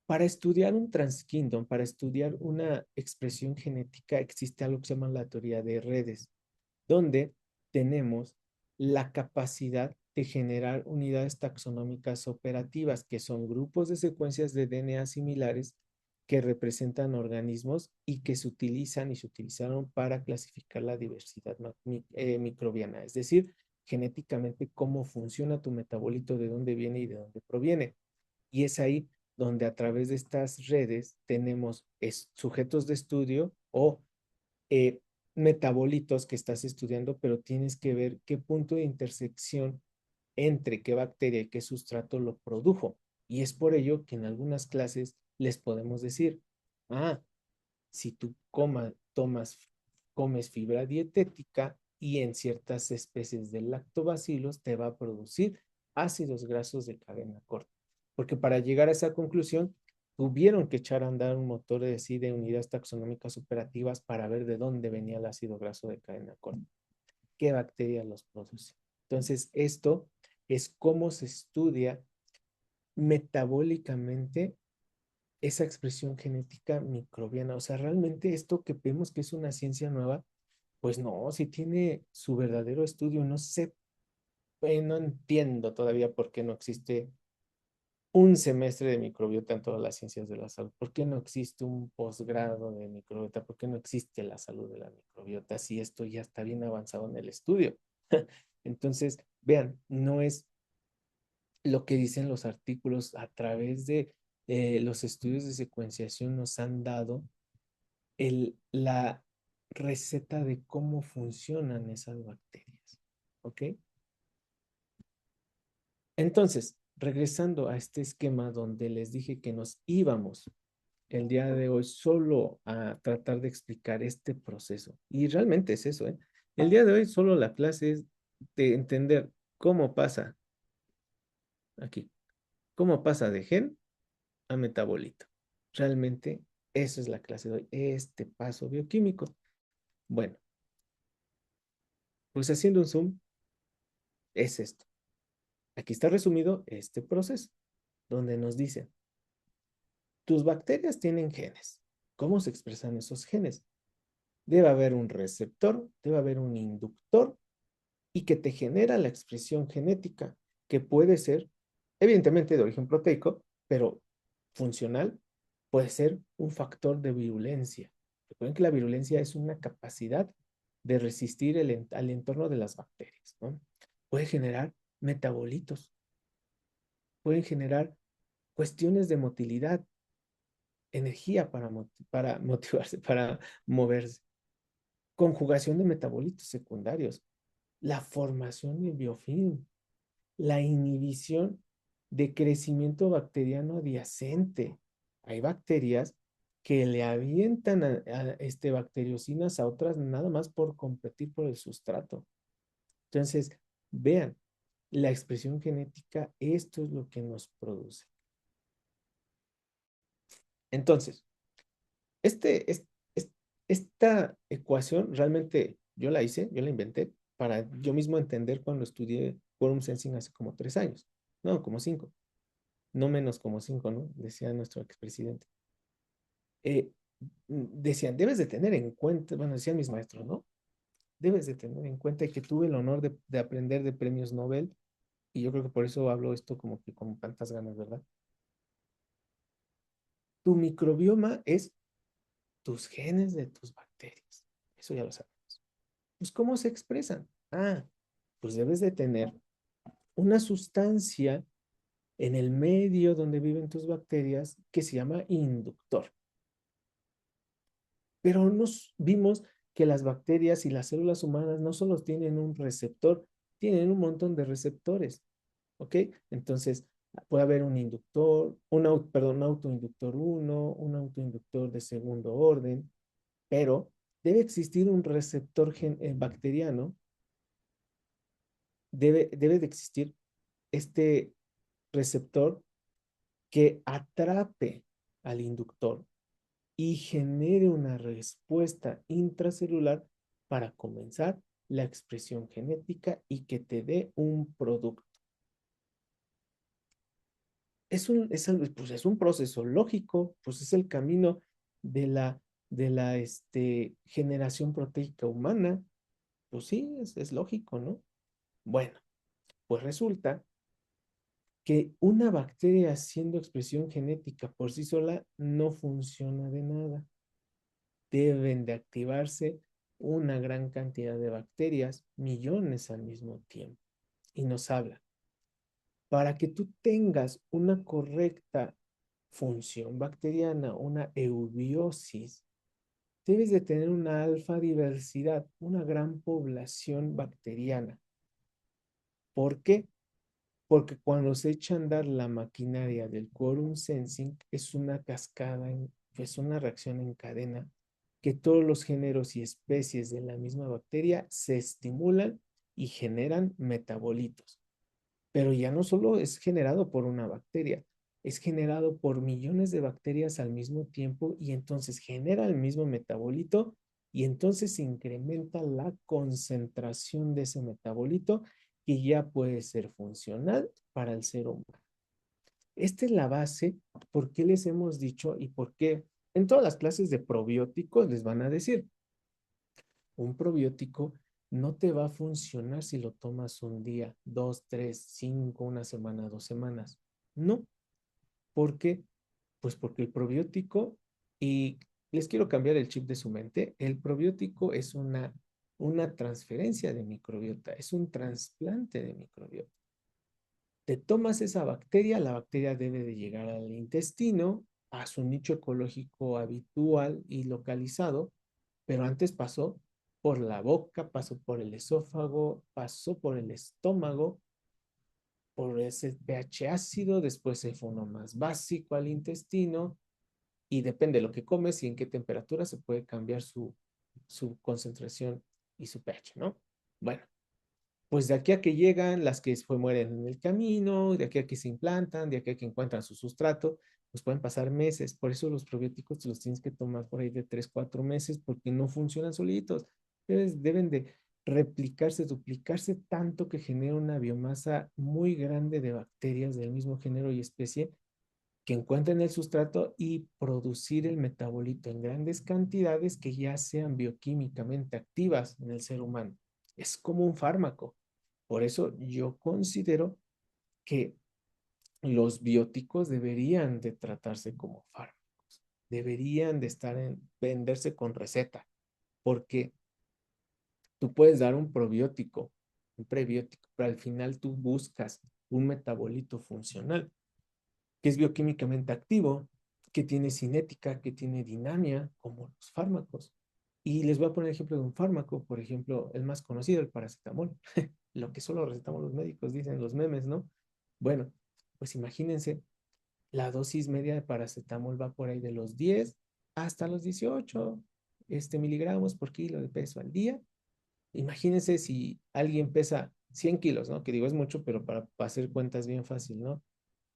Para estudiar un transkindom, para estudiar una expresión genética, existe algo que se llama la teoría de redes, donde tenemos la capacidad de generar unidades taxonómicas operativas, que son grupos de secuencias de DNA similares que representan organismos y que se utilizan y se utilizaron para clasificar la diversidad microbiana, es decir, genéticamente cómo funciona tu metabolito, de dónde viene y de dónde proviene. Y es ahí donde a través de estas redes tenemos sujetos de estudio o eh, metabolitos que estás estudiando, pero tienes que ver qué punto de intersección entre qué bacteria y qué sustrato lo produjo. Y es por ello que en algunas clases les podemos decir, ah, si tú comes fibra dietética y en ciertas especies de lactobacilos te va a producir ácidos grasos de cadena corta. Porque para llegar a esa conclusión, tuvieron que echar a andar un motor de unidades taxonómicas operativas para ver de dónde venía el ácido graso de cadena corta, qué bacteria los produce. Entonces, esto es cómo se estudia metabólicamente esa expresión genética microbiana. O sea, realmente esto que vemos que es una ciencia nueva, pues no, si tiene su verdadero estudio. No sé, no entiendo todavía por qué no existe un semestre de microbiota en todas las ciencias de la salud. ¿Por qué no existe un posgrado de microbiota? ¿Por qué no existe la salud de la microbiota si esto ya está bien avanzado en el estudio? Entonces, vean, no es lo que dicen los artículos. A través de los estudios de secuenciación nos han dado la receta de cómo funcionan esas bacterias. ¿Ok? Entonces, regresando a este esquema donde les dije que nos íbamos el día de hoy solo a tratar de explicar este proceso. Y realmente es eso, ¿eh? El día de hoy solo la clase es de entender cómo pasa aquí, cómo pasa de gen a metabolito. Realmente eso es la clase de hoy, este paso bioquímico. Bueno, pues haciendo un zoom, es esto. Aquí está resumido este proceso, donde nos dicen, tus bacterias tienen genes. ¿Cómo se expresan esos genes? Debe haber un receptor, debe haber un inductor y que te genera la expresión genética, que puede ser, evidentemente, de origen proteico, pero funcional, puede ser un factor de virulencia. Recuerden que la virulencia es una capacidad de resistir al entorno de las bacterias, ¿no? Puede generar metabolitos, pueden generar cuestiones de motilidad, energía para motivarse, para moverse, conjugación de metabolitos secundarios, la formación de biofilm, la inhibición de crecimiento bacteriano adyacente. Hay bacterias que le avientan bacteriocinas a otras nada más por competir por el sustrato. Entonces, vean, la expresión genética, esto es lo que nos produce. Entonces, este, es, esta ecuación realmente yo la hice, yo la inventé para yo mismo entender cuando estudié Quorum Sensing hace como 3 años, no, como 5, no menos como 5, ¿no? Decía nuestro expresidente. Eh, Decían, debes de tener en cuenta, bueno, decían mis maestros, ¿no? Debes de tener en cuenta que tuve el honor de aprender de premios Nobel, y yo creo que por eso hablo esto como que con tantas ganas, ¿verdad? Tu microbioma es tus genes de tus bacterias. Eso ya lo sabes. Pues, ¿cómo se expresan? Ah, pues debes de tener una sustancia en el medio donde viven tus bacterias que se llama inductor. Pero nos vimos que las bacterias y las células humanas no solo tienen un receptor, tienen un montón de receptores, ¿ok? Entonces, puede haber un inductor, un autoinductor 1, un autoinductor de segundo orden, pero debe existir un receptor bacteriano, debe de existir este receptor que atrape al inductor y genere una respuesta intracelular para comenzar la expresión genética y que te dé un producto. Pues es un proceso lógico, pues es el camino de la generación proteica humana. Pues sí, es lógico, ¿no? Bueno, pues resulta que una bacteria haciendo expresión genética por sí sola no funciona de nada. Deben de activarse una gran cantidad de bacterias, millones al mismo tiempo. Y nos habla, para que tú tengas una correcta función bacteriana, una eubiosis, debes de tener una alfa diversidad, una gran población bacteriana. ¿Por qué? Porque cuando se echa a andar la maquinaria del quorum sensing, es una cascada, es una reacción en cadena, que todos los géneros y especies de la misma bacteria se estimulan y generan metabolitos. Pero ya no solo es generado por una bacteria, es generado por millones de bacterias al mismo tiempo y entonces genera el mismo metabolito y entonces se incrementa la concentración de ese metabolito que ya puede ser funcional para el ser humano. Esta es la base, por qué les hemos dicho y por qué en todas las clases de probióticos les van a decir, un probiótico no te va a funcionar si lo tomas un día, dos, tres, cinco, una semana, 2 semanas. No. ¿Por qué? Pues porque el probiótico, y les quiero cambiar el chip de su mente, el probiótico es una transferencia de microbiota, es un trasplante de microbiota. Te tomas esa bacteria, la bacteria debe de llegar al intestino, a su nicho ecológico habitual y localizado, pero antes pasó por la boca, pasó por el esófago, pasó por el estómago, por ese pH ácido, después se fue uno más básico al intestino, y depende de lo que comes y en qué temperatura se puede cambiar su concentración y su pH, ¿no? Bueno, pues de aquí a que llegan las que fue, mueren en el camino, de aquí a que se implantan, de aquí a que encuentran su sustrato, pues pueden pasar meses. Por eso los probióticos te los tienes que tomar por ahí de 3 4 meses porque no funcionan solitos. Deben de replicarse, duplicarse tanto que genera una biomasa muy grande de bacterias del mismo género y especie que encuentren el sustrato y producir el metabolito en grandes cantidades que ya sean bioquímicamente activas en el ser humano. Es como un fármaco. Por eso yo considero que los bióticos deberían de tratarse como fármacos, deberían de venderse con receta, porque tú puedes dar un probiótico, un prebiótico, pero al final tú buscas un metabolito funcional que es bioquímicamente activo, que tiene cinética, que tiene dinamia, como los fármacos. Y les voy a poner el ejemplo de un fármaco, por ejemplo, el más conocido, el paracetamol, lo que solo recetamos los médicos, dicen los memes, ¿no? Bueno, pues imagínense, la dosis media de paracetamol va por ahí de los 10 hasta los 18 miligramos por kilo de peso al día. Imagínense si alguien pesa 100 kilos, ¿no? Que digo es mucho, pero para hacer cuentas bien fácil, ¿no?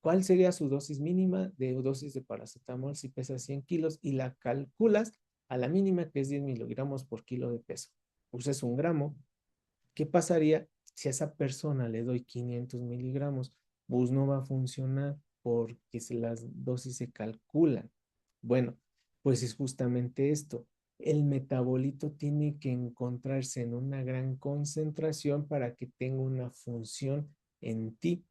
¿Cuál sería su dosis mínima de dosis de paracetamol si pesa 100 kilos y la calculas a la mínima que es 10 miligramos por kilo de peso? Usas 1 gramo. ¿Qué pasaría si a esa persona le doy 500 miligramos? Pues no va a funcionar porque las dosis se calculan. Bueno, pues es justamente esto. El metabolito tiene que encontrarse en una gran concentración para que tenga una función en ti.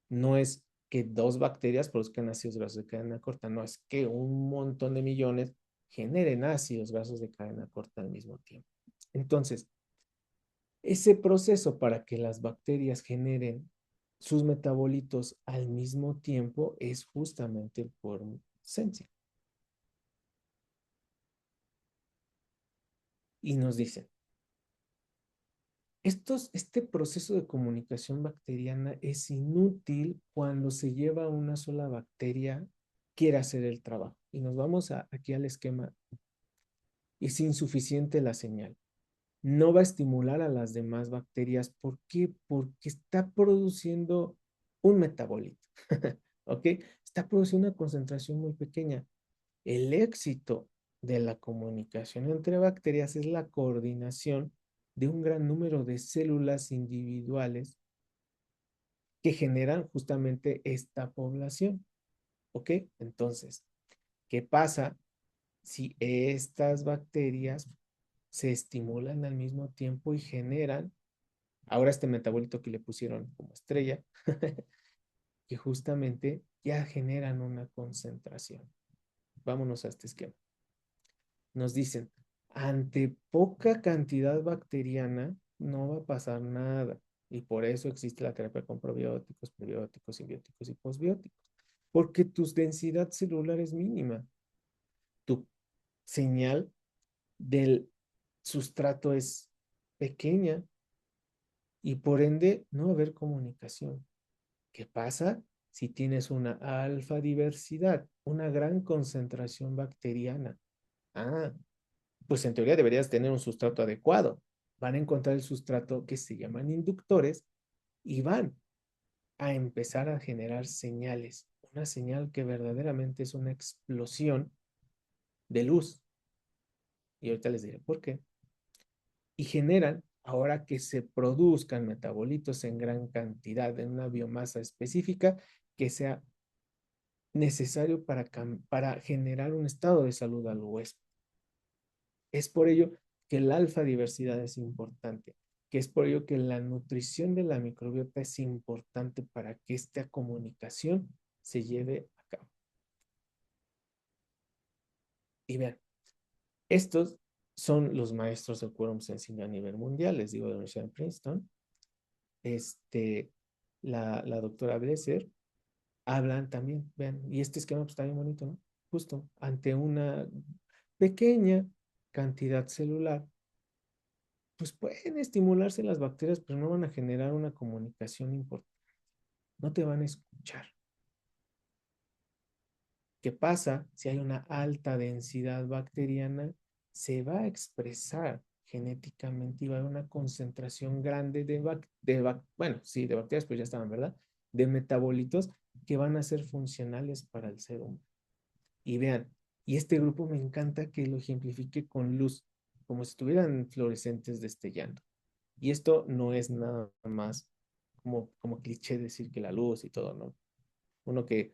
No es que dos bacterias produzcan ácidos grasos de cadena corta, no es que un montón de millones generen ácidos grasos de cadena corta al mismo tiempo. Entonces, ese proceso para que las bacterias generen sus metabolitos al mismo tiempo es justamente por esencia. Y nos dicen, este proceso de comunicación bacteriana es inútil cuando se lleva una sola bacteria quiere hacer el trabajo. Y nos vamos aquí al esquema. Es insuficiente la señal. No va a estimular a las demás bacterias. ¿Por qué? Porque está produciendo un metabolito. ¿Ok? Está produciendo una concentración muy pequeña. El éxito de la comunicación entre bacterias es la coordinación de un gran número de células individuales que generan justamente esta población. ¿Ok? Entonces, ¿qué pasa si estas bacterias se estimulan al mismo tiempo y generan ahora este metabolito que le pusieron como estrella, que justamente ya generan una concentración? Vámonos a este esquema. Nos dicen, ante poca cantidad bacteriana no va a pasar nada. Y por eso existe la terapia con probióticos, prebióticos, simbióticos y posbióticos. Porque tu densidad celular es mínima. Tu señal del sustrato es pequeña y por ende no va a haber comunicación. ¿Qué pasa si tienes una alfa diversidad, una gran concentración bacteriana? Ah, pues en teoría deberías tener un sustrato adecuado. Van a encontrar el sustrato que se llaman inductores y van a empezar a generar señales. Una señal que verdaderamente es una explosión de luz. Y ahorita les diré por qué. Y generan, ahora que se produzcan metabolitos en gran cantidad, en una biomasa específica, que sea necesario para generar un estado de salud al huésped. Es por ello que la alfa diversidad es importante, que es por ello que la nutrición de la microbiota es importante para que esta comunicación se lleve a cabo. Y vean, estos son los maestros del quórum sensing a nivel mundial, les digo de la Universidad de Princeton, este, la doctora Blesser, hablan también, vean, y este esquema pues, está bien bonito, ¿no? Justo ante una pequeña cantidad celular, pues pueden estimularse las bacterias, pero no van a generar una comunicación importante, no te van a escuchar. ¿Qué pasa si hay una alta densidad bacteriana? Se va a expresar genéticamente y va a haber una concentración grande bueno, sí, de bacterias, pues ya estaban, ¿verdad? De metabolitos que van a ser funcionales para el ser humano. Y vean, y este grupo me encanta que lo ejemplifique con luz, como si estuvieran fluorescentes destellando. Y esto no es nada más como cliché decir que la luz y todo, ¿no? Uno que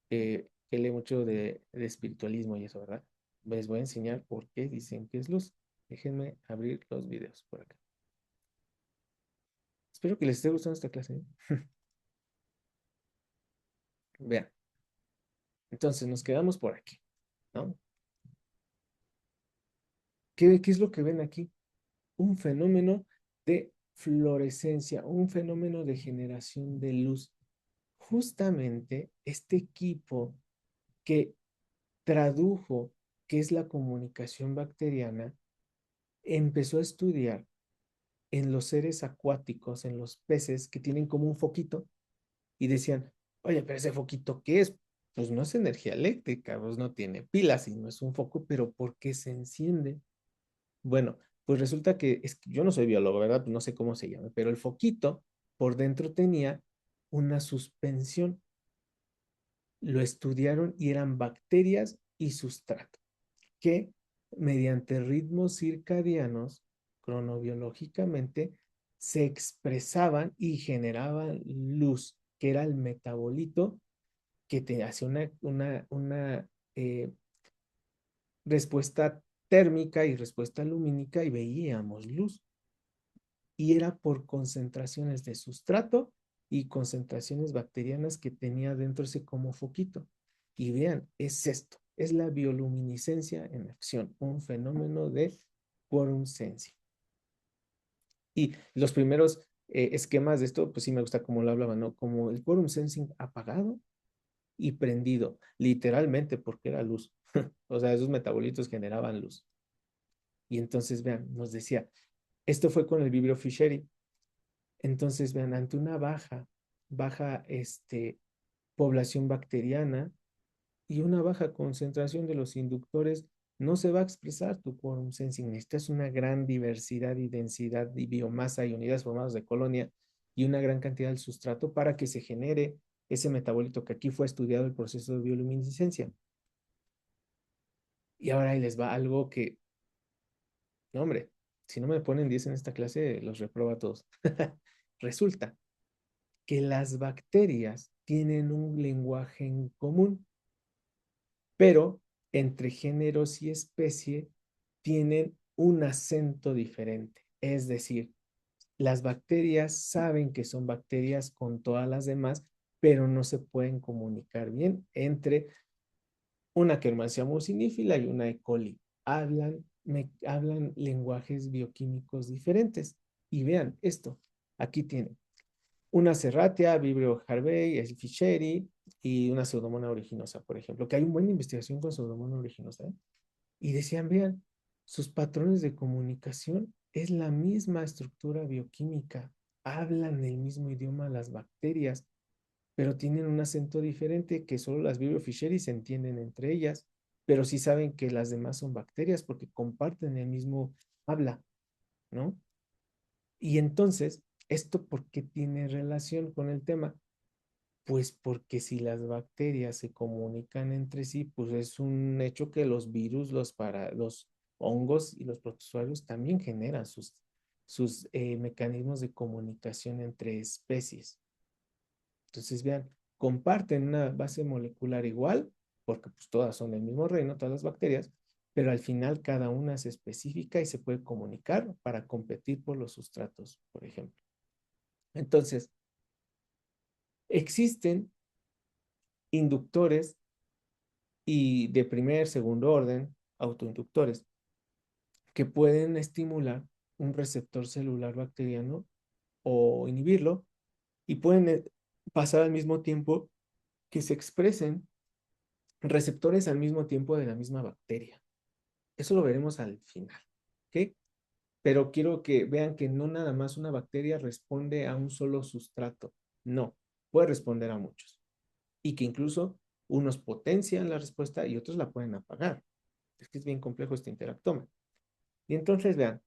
lee mucho de espiritualismo y eso, ¿verdad? Les voy a enseñar por qué dicen que es luz. Déjenme abrir los videos por acá. Espero que les esté gustando esta clase, ¿eh? Vean, entonces nos quedamos por aquí, ¿no? ¿Qué es lo que ven aquí? Un fenómeno de fluorescencia, un fenómeno de generación de luz. Justamente este equipo que tradujo qué es la comunicación bacteriana, empezó a estudiar en los seres acuáticos, en los peces que tienen como un foquito y decían, oye, pero ese foquito, ¿qué es? Pues no es energía eléctrica, pues no tiene pilas y no es un foco, pero ¿por qué se enciende? Bueno, pues resulta que, yo no soy biólogo, ¿verdad? No sé cómo se llama, pero el foquito por dentro tenía una suspensión. Lo estudiaron y eran bacterias y sustrato, que mediante ritmos circadianos, cronobiológicamente, se expresaban y generaban luz, que era el metabolito que te hace una respuesta térmica y respuesta lumínica y veíamos luz. Y era por concentraciones de sustrato y concentraciones bacterianas que tenía dentro ese como foquito. Y vean, es esto, es la bioluminiscencia en acción, un fenómeno de quorum sensing. Y los primeros esquemas de esto, pues sí me gusta como lo hablaban, ¿no? Como el quorum sensing apagado y prendido, literalmente porque era luz. O sea, esos metabolitos generaban luz. Y entonces, vean, nos decía, esto fue con el Vibrio fischeri. Entonces, vean, ante una baja población bacteriana y una baja concentración de los inductores, no se va a expresar tu quorum sensing. Necesitas una gran diversidad y densidad de biomasa y unidades formadas de colonia y una gran cantidad de sustrato para que se genere ese metabolito que aquí fue estudiado el proceso de bioluminiscencia. Y ahora ahí les va algo que, no, hombre, si no me ponen 10 en esta clase, los reproba a todos. Resulta que las bacterias tienen un lenguaje en común, pero entre géneros y especie tienen un acento diferente. Es decir, las bacterias saben que son bacterias con todas las demás, pero no se pueden comunicar bien entre una Quermancia mucinífila y una E. coli. Hablan lenguajes bioquímicos diferentes. Y vean esto, aquí tienen una Serratia, Vibrio Harvey, el Fischeri y una Pseudomonas aeruginosa, por ejemplo, que hay una buena investigación con Pseudomonas aeruginosa, ¿eh? Y decían, vean, sus patrones de comunicación es la misma estructura bioquímica, hablan el mismo idioma las bacterias, pero tienen un acento diferente que solo las Vibrio Fischeri se entienden entre ellas, pero sí saben que las demás son bacterias porque comparten el mismo habla, ¿no? Y entonces, ¿esto por qué tiene relación con el tema? Pues porque si las bacterias se comunican entre sí, pues es un hecho que los virus, los hongos y los protozoarios también generan sus mecanismos de comunicación entre especies. Entonces, vean, comparten una base molecular igual, porque pues todas son del mismo reino, todas las bacterias, pero al final cada una es específica y se puede comunicar para competir por los sustratos, por ejemplo. Entonces, existen inductores y de primer, segundo orden, autoinductores, que pueden estimular un receptor celular bacteriano o inhibirlo y pueden pasar al mismo tiempo que se expresen receptores al mismo tiempo de la misma bacteria. Eso lo veremos al final, ¿ok? Pero quiero que vean que no nada más una bacteria responde a un solo sustrato, no, puede responder a muchos y que incluso unos potencian la respuesta y otros la pueden apagar. Es que es bien complejo este interactoma. Y entonces vean,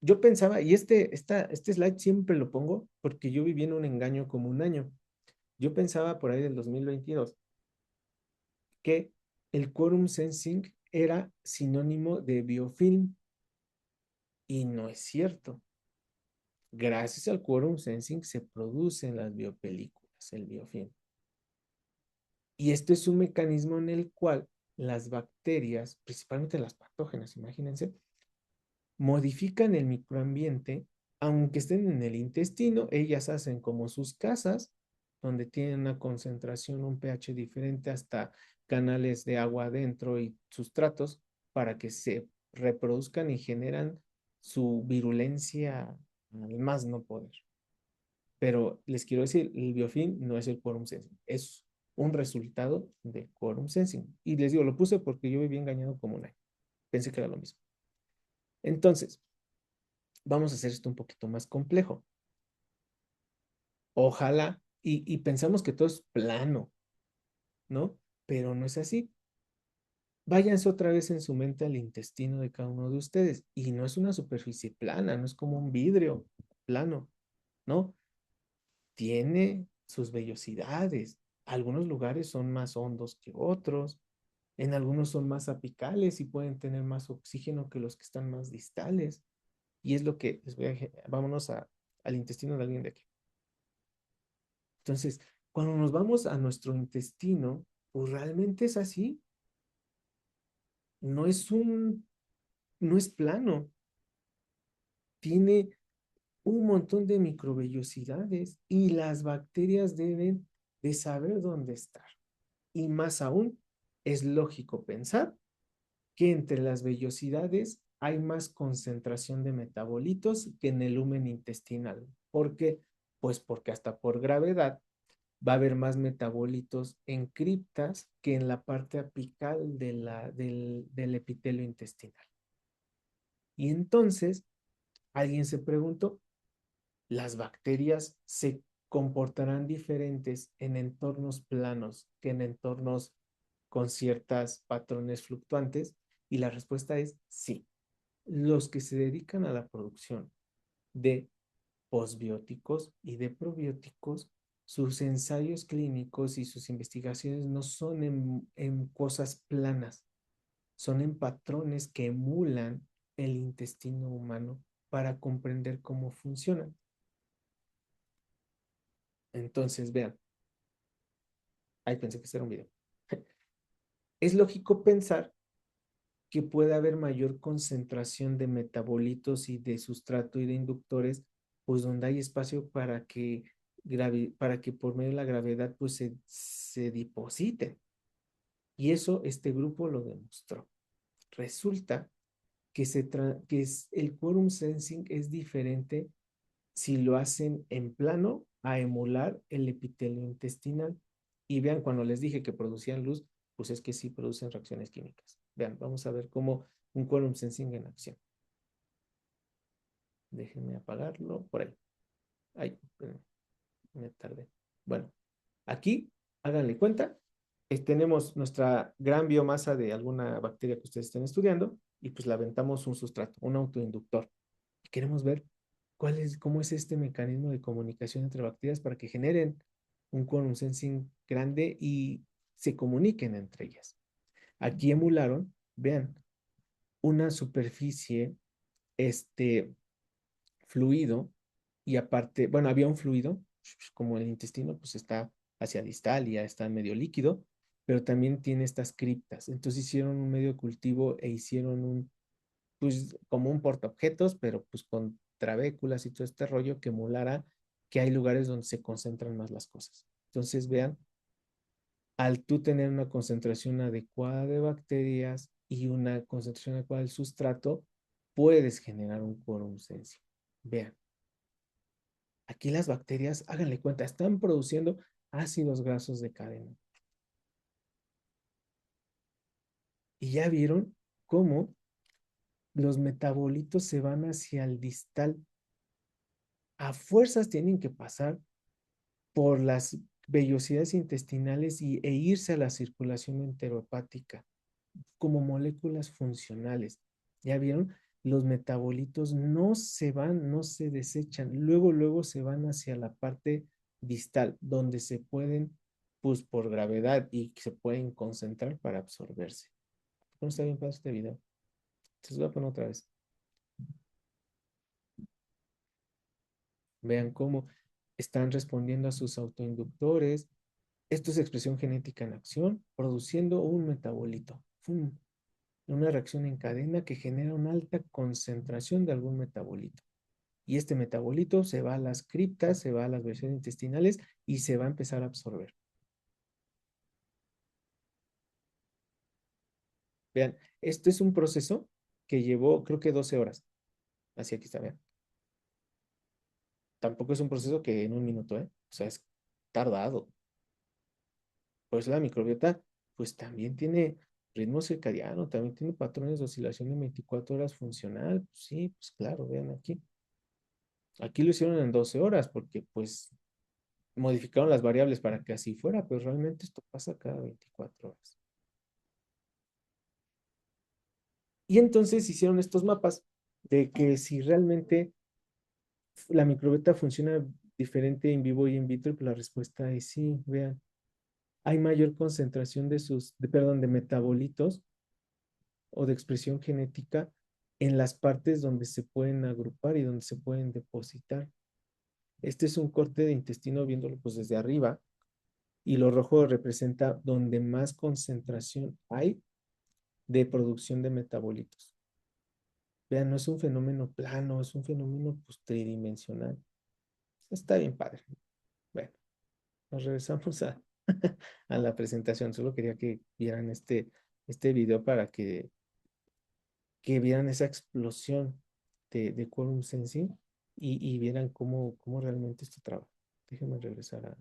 yo pensaba, y este slide siempre lo pongo porque yo viví en un engaño como un año. Yo pensaba por ahí del 2022 que el quorum sensing era sinónimo de biofilm y no es cierto. Gracias al quorum sensing se producen las biopelículas, el biofilm. Y esto es un mecanismo en el cual las bacterias, principalmente las patógenas, imagínense, modifican el microambiente, aunque estén en el intestino, ellas hacen como sus casas, donde tienen una concentración, un pH diferente, hasta canales de agua adentro y sustratos, para que se reproduzcan y generan su virulencia al más no poder. Pero les quiero decir, el biofilm no es el quorum sensing, es un resultado de quorum sensing. Y les digo, lo puse porque yo viví engañado como un año. Pensé que era lo mismo. Entonces, vamos a hacer esto un poquito más complejo. Ojalá, y pensamos que todo es plano, ¿no? Pero no es así. Váyanse otra vez en su mente al intestino de cada uno de ustedes. Y no es una superficie plana, no es como un vidrio plano, ¿no? Tiene sus vellosidades. Algunos lugares son más hondos que otros. En algunos son más apicales y pueden tener más oxígeno que los que están más distales. Y es lo que les voy a... Vámonos al intestino de alguien de aquí. Entonces, cuando nos vamos a nuestro intestino, pues realmente es así. No es no es plano. Tiene un montón de microvellosidades y las bacterias deben de saber dónde estar. Y más aún, es lógico pensar que entre las vellosidades hay más concentración de metabolitos que en el lumen intestinal. ¿Por qué? Pues porque hasta por gravedad va a haber más metabolitos en criptas que en la parte apical del epitelio intestinal. Y entonces alguien se preguntó, ¿las bacterias se comportarán diferentes en entornos planos que en entornos con ciertos patrones fluctuantes? Y la respuesta es sí. Los que se dedican a la producción de posbióticos y de probióticos, sus ensayos clínicos y sus investigaciones no son en cosas planas, son en patrones que emulan el intestino humano para comprender cómo funcionan. Entonces, vean, ahí pensé que este era un video. Es lógico pensar que puede haber mayor concentración de metabolitos y de sustrato y de inductores, pues donde hay espacio para que por medio de la gravedad pues se depositen. Y eso este grupo lo demostró. Resulta que el quorum sensing es diferente si lo hacen en plano a emular el epitelio intestinal. Y vean, cuando les dije que producían luz, pues es que sí producen reacciones químicas. Vean, vamos a ver cómo un quorum sensing en acción. Déjenme apagarlo por ahí. Ay, me tardé. Bueno, aquí, háganle cuenta, tenemos nuestra gran biomasa de alguna bacteria que ustedes estén estudiando y pues la aventamos un sustrato, un autoinductor. Y queremos ver cómo es este mecanismo de comunicación entre bacterias para que generen un quorum sensing grande y se comuniquen entre ellas. Aquí emularon, vean, una superficie, este fluido, y aparte, bueno, había un fluido como el intestino pues está hacia distal y ya está medio líquido, pero también tiene estas criptas. Entonces hicieron un medio de cultivo e hicieron pues como un portaobjetos, pero pues con trabéculas y todo este rollo que emulara que hay lugares donde se concentran más las cosas. Entonces vean, al tú tener una concentración adecuada de bacterias y una concentración adecuada del sustrato, puedes generar un quórum sensing. Vean, aquí las bacterias, háganle cuenta, están produciendo ácidos grasos de cadena. Y ya vieron cómo los metabolitos se van hacia el distal. A fuerzas tienen que pasar por las vellosidades intestinales e irse a la circulación enterohepática como moléculas funcionales. ¿Ya vieron? Los metabolitos no se van, no se desechan, luego se van hacia la parte distal, donde se pueden, pues por gravedad y se pueden concentrar para absorberse. ¿Cómo está bien para este video? Se los voy a poner otra vez. Vean cómo están respondiendo a sus autoinductores. Esto es expresión genética en acción, produciendo un metabolito. ¡Fum! Una reacción en cadena que genera una alta concentración de algún metabolito. Y este metabolito se va a las criptas, se va a las versiones intestinales y se va a empezar a absorber. Vean, esto es un proceso que llevó creo que 12 horas. Así aquí está, vean. Tampoco es un proceso que en un minuto, ¿eh? O sea, es tardado. Por eso la microbiota, pues también tiene ritmo circadiano, también tiene patrones de oscilación de 24 horas funcional. Pues sí, pues claro, vean aquí. Aquí lo hicieron en 12 horas porque pues modificaron las variables para que así fuera, pero realmente esto pasa cada 24 horas. Y entonces hicieron estos mapas de que si realmente la microbiota funciona diferente en vivo y en vitro, pues la respuesta es sí, vean. Hay mayor concentración perdón, de metabolitos o de expresión genética en las partes donde se pueden agrupar y donde se pueden depositar. Este es un corte de intestino viéndolo pues desde arriba y lo rojo representa donde más concentración hay de producción de metabolitos. Vean, no es un fenómeno plano, es un fenómeno pues, tridimensional. Está bien padre. Bueno, nos regresamos a la presentación. Solo quería que vieran este video para que vieran esa explosión de quorum sensing y vieran cómo realmente esto trabaja. Déjenme regresar a...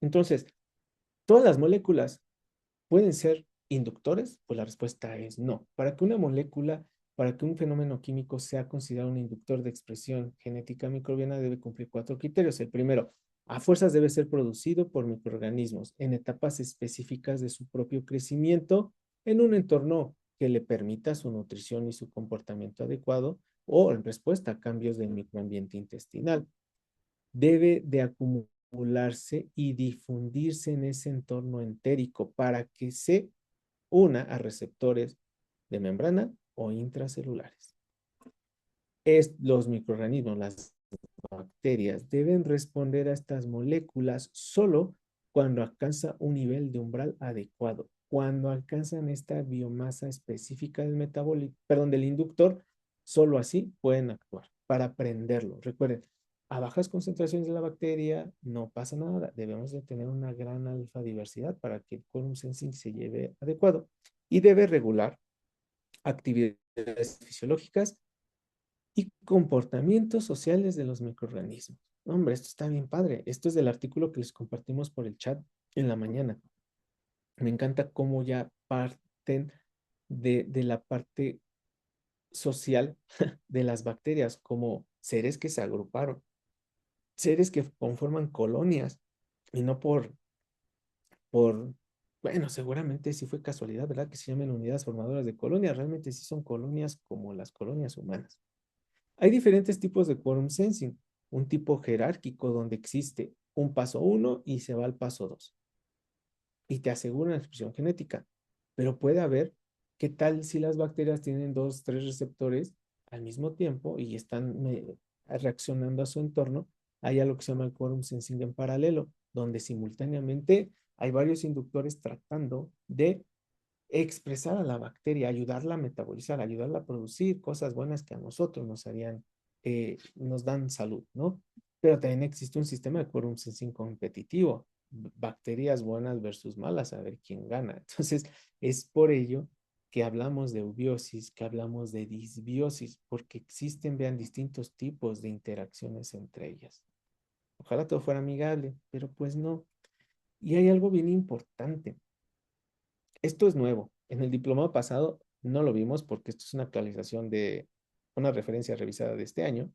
Entonces, todas las moléculas ¿pueden ser inductores? Pues la respuesta es no. Para que un fenómeno químico sea considerado un inductor de expresión genética microbiana, debe cumplir cuatro criterios. El primero, a fuerzas debe ser producido por microorganismos en etapas específicas de su propio crecimiento en un entorno que le permita su nutrición y su comportamiento adecuado o en respuesta a cambios del microambiente intestinal. Debe de acumularse y difundirse en ese entorno entérico para que se una a receptores de membrana o intracelulares. Los microorganismos, las bacterias, deben responder a estas moléculas solo cuando alcanza un nivel de umbral adecuado. Cuando alcanzan esta biomasa específica del metabólico, perdón, del inductor, solo así pueden actuar para prenderlo. Recuerden, a bajas concentraciones de la bacteria no pasa nada. Debemos de tener una gran alfa diversidad para que el quorum sensing se lleve adecuado y debe regular actividades fisiológicas y comportamientos sociales de los microorganismos. Hombre, esto está bien padre. Esto es del artículo que les compartimos por el chat en la mañana. Me encanta cómo ya parten de la parte social de las bacterias como seres que se agruparon, seres que conforman colonias y no por, bueno, seguramente sí fue casualidad, ¿verdad? Que se llamen unidades formadoras de colonias. Realmente sí son colonias como las colonias humanas. Hay diferentes tipos de quorum sensing. Un tipo jerárquico donde existe un paso 1 y se va al paso 2 y te asegura la expresión genética. Pero puede haber ¿Qué tal si las bacterias tienen dos, tres receptores al mismo tiempo y están reaccionando a su entorno? Hay algo que se llama el quorum sensing en paralelo, donde simultáneamente hay varios inductores tratando de expresar a la bacteria, ayudarla a metabolizar, ayudarla a producir cosas buenas que a nosotros nos harían, nos dan salud, ¿no? Pero también existe un sistema de quorum sensing competitivo, bacterias buenas versus malas, a ver quién gana. Entonces, es por ello que hablamos de eubiosis, que hablamos de disbiosis, porque existen, vean, distintos tipos de interacciones entre ellas. Ojalá todo fuera amigable, pero pues no. Y hay algo bien importante. Esto es nuevo. En el diplomado pasado no lo vimos porque esto es una actualización de una referencia revisada de este año.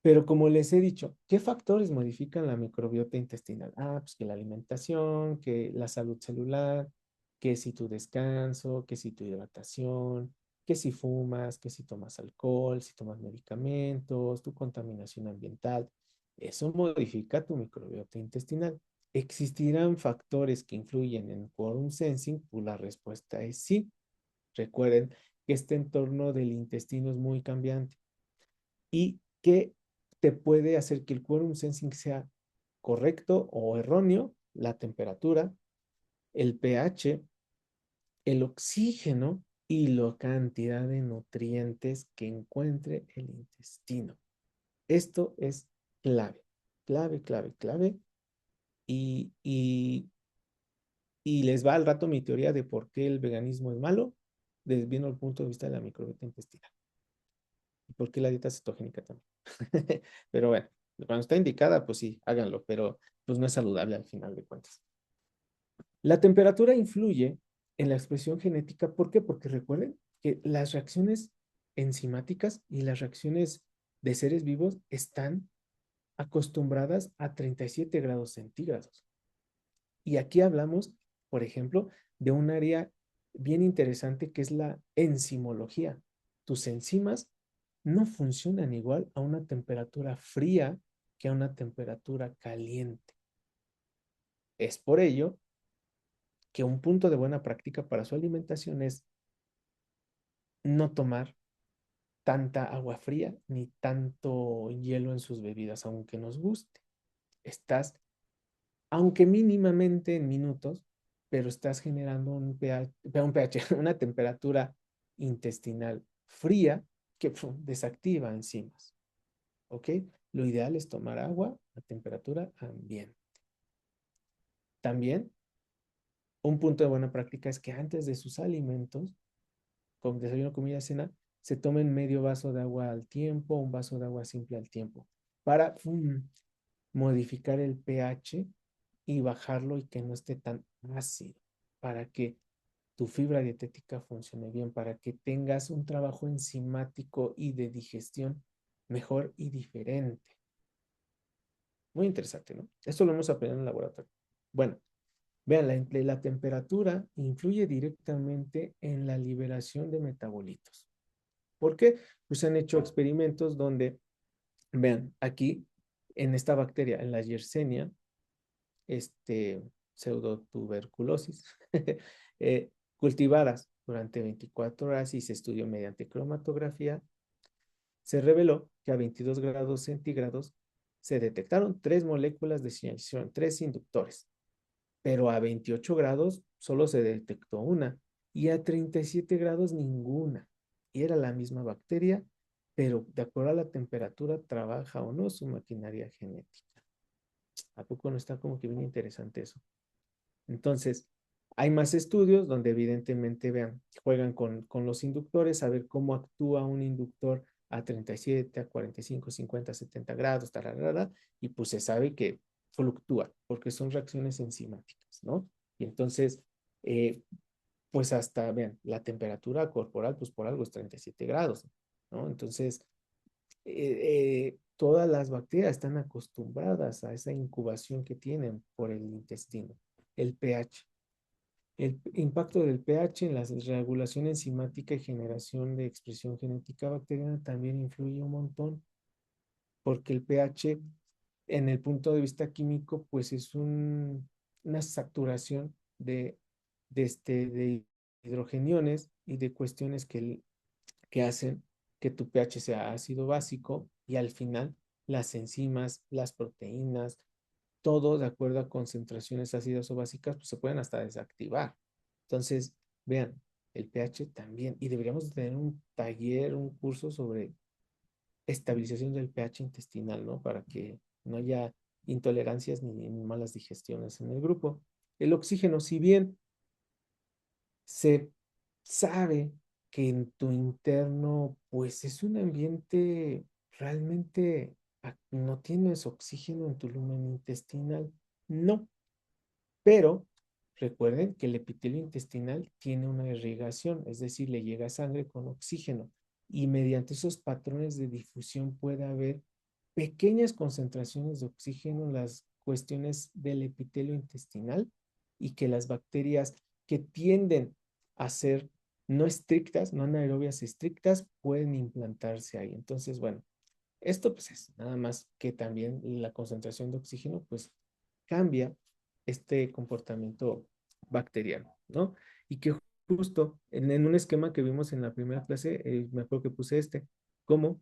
Pero como les he dicho, ¿qué factores modifican la microbiota intestinal? Ah, pues que la alimentación, que la salud celular, que si tu descanso, que si tu hidratación, que si fumas, que si tomas alcohol, si tomas medicamentos, tu contaminación ambiental. Eso modifica tu microbiota intestinal. ¿Existirán factores que influyen en quorum sensing? Pues la respuesta es sí. Recuerden que este entorno del intestino es muy cambiante y que te puede hacer que el quorum sensing sea correcto o erróneo, la temperatura, el pH, el oxígeno y la cantidad de nutrientes que encuentre el intestino. Esto es clave, clave, clave, clave. Y, y, y les va al rato mi teoría de por qué el veganismo es malo, viendo el punto de vista de la microbiota intestinal. Y por qué la dieta cetogénica también. Pero bueno, cuando está indicada, pues sí, háganlo, pero pues no es saludable al final de cuentas. La temperatura influye en la expresión genética. ¿Por qué? Porque recuerden que las reacciones enzimáticas y las reacciones de seres vivos están acostumbradas a 37 grados centígrados. Y aquí hablamos, por ejemplo, de un área bien interesante que es la enzimología. Tus enzimas no funcionan igual a una temperatura fría que a una temperatura caliente. Es por ello que un punto de buena práctica para su alimentación es no tomar tanta agua fría ni tanto hielo en sus bebidas, aunque nos guste. Estás, aunque mínimamente en minutos, pero estás generando una temperatura intestinal fría que desactiva enzimas. ¿Ok? Lo ideal es tomar agua a temperatura ambiente. También, un punto de buena práctica es que antes de sus alimentos, con desayuno, comida, cena, se tomen medio vaso de agua al tiempo, un vaso de agua simple al tiempo, para modificar el pH y bajarlo y que no esté tan ácido, para que tu fibra dietética funcione bien, para que tengas un trabajo enzimático y de digestión mejor y diferente. Muy interesante, ¿no? Esto lo hemos aprendido en el laboratorio. Bueno, vean, la temperatura influye directamente en la liberación de metabolitos. ¿Por qué? Pues han hecho experimentos donde, vean, aquí, en esta bacteria, en la Yersinia, pseudotuberculosis, cultivadas durante 24 horas y se estudió mediante cromatografía, se reveló que a 22 grados centígrados se detectaron tres moléculas de señalización, tres inductores, pero a 28 grados solo se detectó una y a 37 grados ninguna. Y era la misma bacteria, pero de acuerdo a la temperatura trabaja o no su maquinaria genética. ¿A poco no está como que bien interesante eso? Entonces, hay más estudios donde evidentemente, vean, juegan con los inductores, a ver cómo actúa un inductor a 37, a 45, 50, 70 grados, tararara, y pues se sabe que fluctúa porque son reacciones enzimáticas, ¿no? Y entonces, eh, pues hasta, vean, la temperatura corporal, pues por algo es 37 grados, ¿no? Entonces, todas las bacterias están acostumbradas a esa incubación que tienen por el intestino, el pH. El impacto del pH en la regulación enzimática y generación de expresión genética bacteriana también influye un montón, porque el pH, en el punto de vista químico, pues es una saturación de hidrogeniones y de cuestiones que hacen que tu pH sea ácido básico y al final las enzimas, las proteínas, todo de acuerdo a concentraciones ácidas o básicas, pues se pueden hasta desactivar. Entonces, vean, el pH también, y deberíamos tener un taller, un curso sobre estabilización del pH intestinal, ¿no? Para que no haya intolerancias ni malas digestiones en el grupo. El oxígeno, si bien se sabe que en tu interno, pues es un ambiente realmente, no tienes oxígeno en tu lumen intestinal, no, pero recuerden que el epitelio intestinal tiene una irrigación, es decir, le llega sangre con oxígeno y mediante esos patrones de difusión puede haber pequeñas concentraciones de oxígeno en las cuestiones del epitelio intestinal y que las bacterias que tienden a ser no estrictas, no anaerobias estrictas, pueden implantarse ahí. Entonces, bueno, esto pues es nada más que también la concentración de oxígeno pues cambia este comportamiento bacteriano, ¿no? Y que justo en un esquema que vimos en la primera clase, me acuerdo que puse como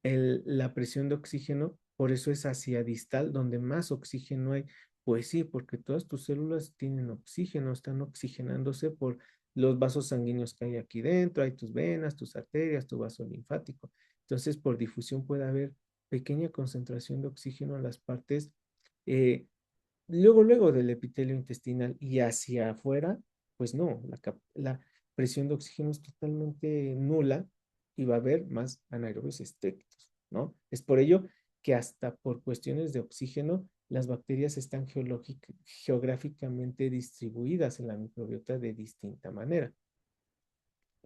la presión de oxígeno, por eso es hacia distal, donde más oxígeno hay. Pues sí, porque todas tus células tienen oxígeno, están oxigenándose por los vasos sanguíneos que hay aquí dentro, hay tus venas, tus arterias, tu vaso linfático. Entonces, por difusión puede haber pequeña concentración de oxígeno en las partes eh, luego del epitelio intestinal y hacia afuera, pues no, la presión de oxígeno es totalmente nula y va a haber más anaerobios estrictos, ¿no? Es por ello que hasta por cuestiones de oxígeno, las bacterias están geográficamente distribuidas en la microbiota de distinta manera.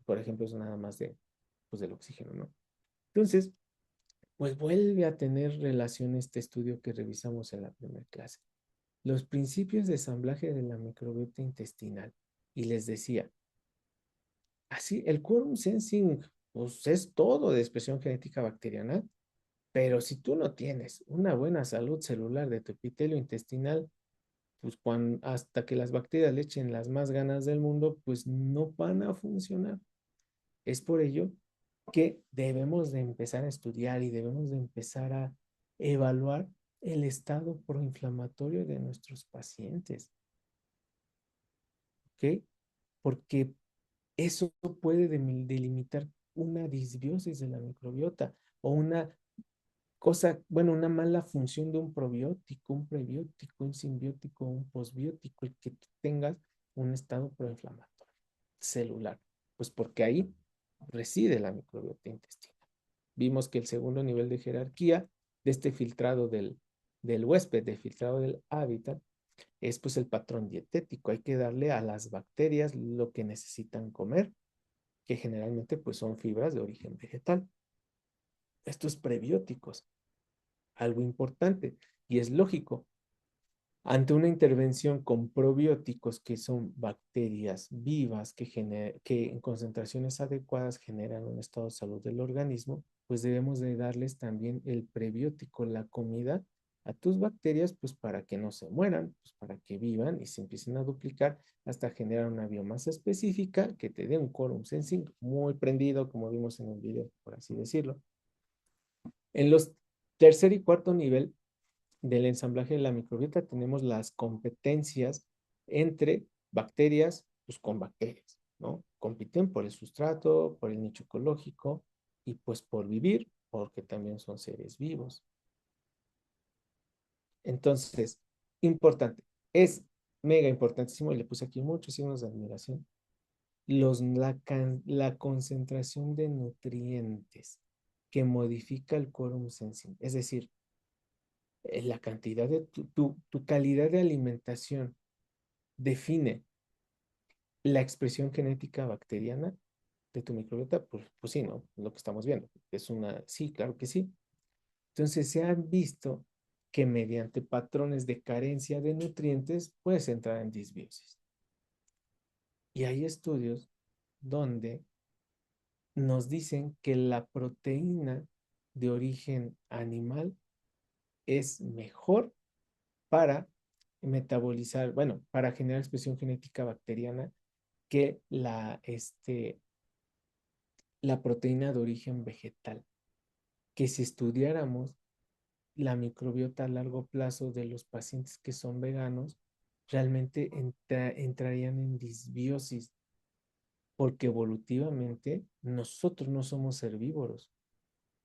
Por ejemplo, es nada más pues, del oxígeno, ¿no? Entonces, pues vuelve a tener relación este estudio que revisamos en la primera clase. Los principios de ensamblaje de la microbiota intestinal. Y les decía, así, el quorum sensing, pues es todo de expresión genética bacteriana, pero si tú no tienes una buena salud celular de tu epitelio intestinal, pues hasta que las bacterias le echen las más ganas del mundo, pues no van a funcionar. Es por ello que debemos de empezar a estudiar y debemos de empezar a evaluar el estado proinflamatorio de nuestros pacientes, ¿ok? Porque eso puede delimitar una disbiosis de la microbiota o una cosa, bueno, una mala función de un probiótico, un prebiótico, un simbiótico, un posbiótico, el que tú tengas un estado proinflamatorio celular, pues porque ahí reside la microbiota intestinal. Vimos que el segundo nivel de jerarquía de este filtrado del huésped, de filtrado del hábitat, es pues el patrón dietético. Hay que darle a las bacterias lo que necesitan comer, que generalmente pues son fibras de origen vegetal. Estos prebióticos, algo importante, y es lógico, ante una intervención con probióticos, que son bacterias vivas que en concentraciones adecuadas generan un estado de salud del organismo, pues debemos de darles también el prebiótico, la comida a tus bacterias, pues para que no se mueran, pues para que vivan y se empiecen a duplicar hasta generar una biomasa específica que te dé un quorum sensing muy prendido, como vimos en el video, por así decirlo. En los tercer y cuarto nivel del ensamblaje de la microbiota tenemos las competencias entre bacterias, pues con bacterias, ¿no? Compiten por el sustrato, por el nicho ecológico y pues por vivir, porque también son seres vivos. Entonces, importante, es mega importantísimo, y le puse aquí muchos signos de admiración, la concentración de nutrientes que modifica el quorum sensing, es decir, la cantidad de tu calidad de alimentación define la expresión genética bacteriana de tu microbiota, pues sí, ¿no? Lo que estamos viendo. Sí, claro que sí. Entonces se han visto que mediante patrones de carencia de nutrientes puedes entrar en disbiosis. Y hay estudios donde nos dicen que la proteína de origen animal es mejor para metabolizar, bueno, para generar expresión genética bacteriana que la proteína de origen vegetal. Que si estudiáramos la microbiota a largo plazo de los pacientes que son veganos, realmente entrarían en disbiosis, porque evolutivamente nosotros no somos herbívoros,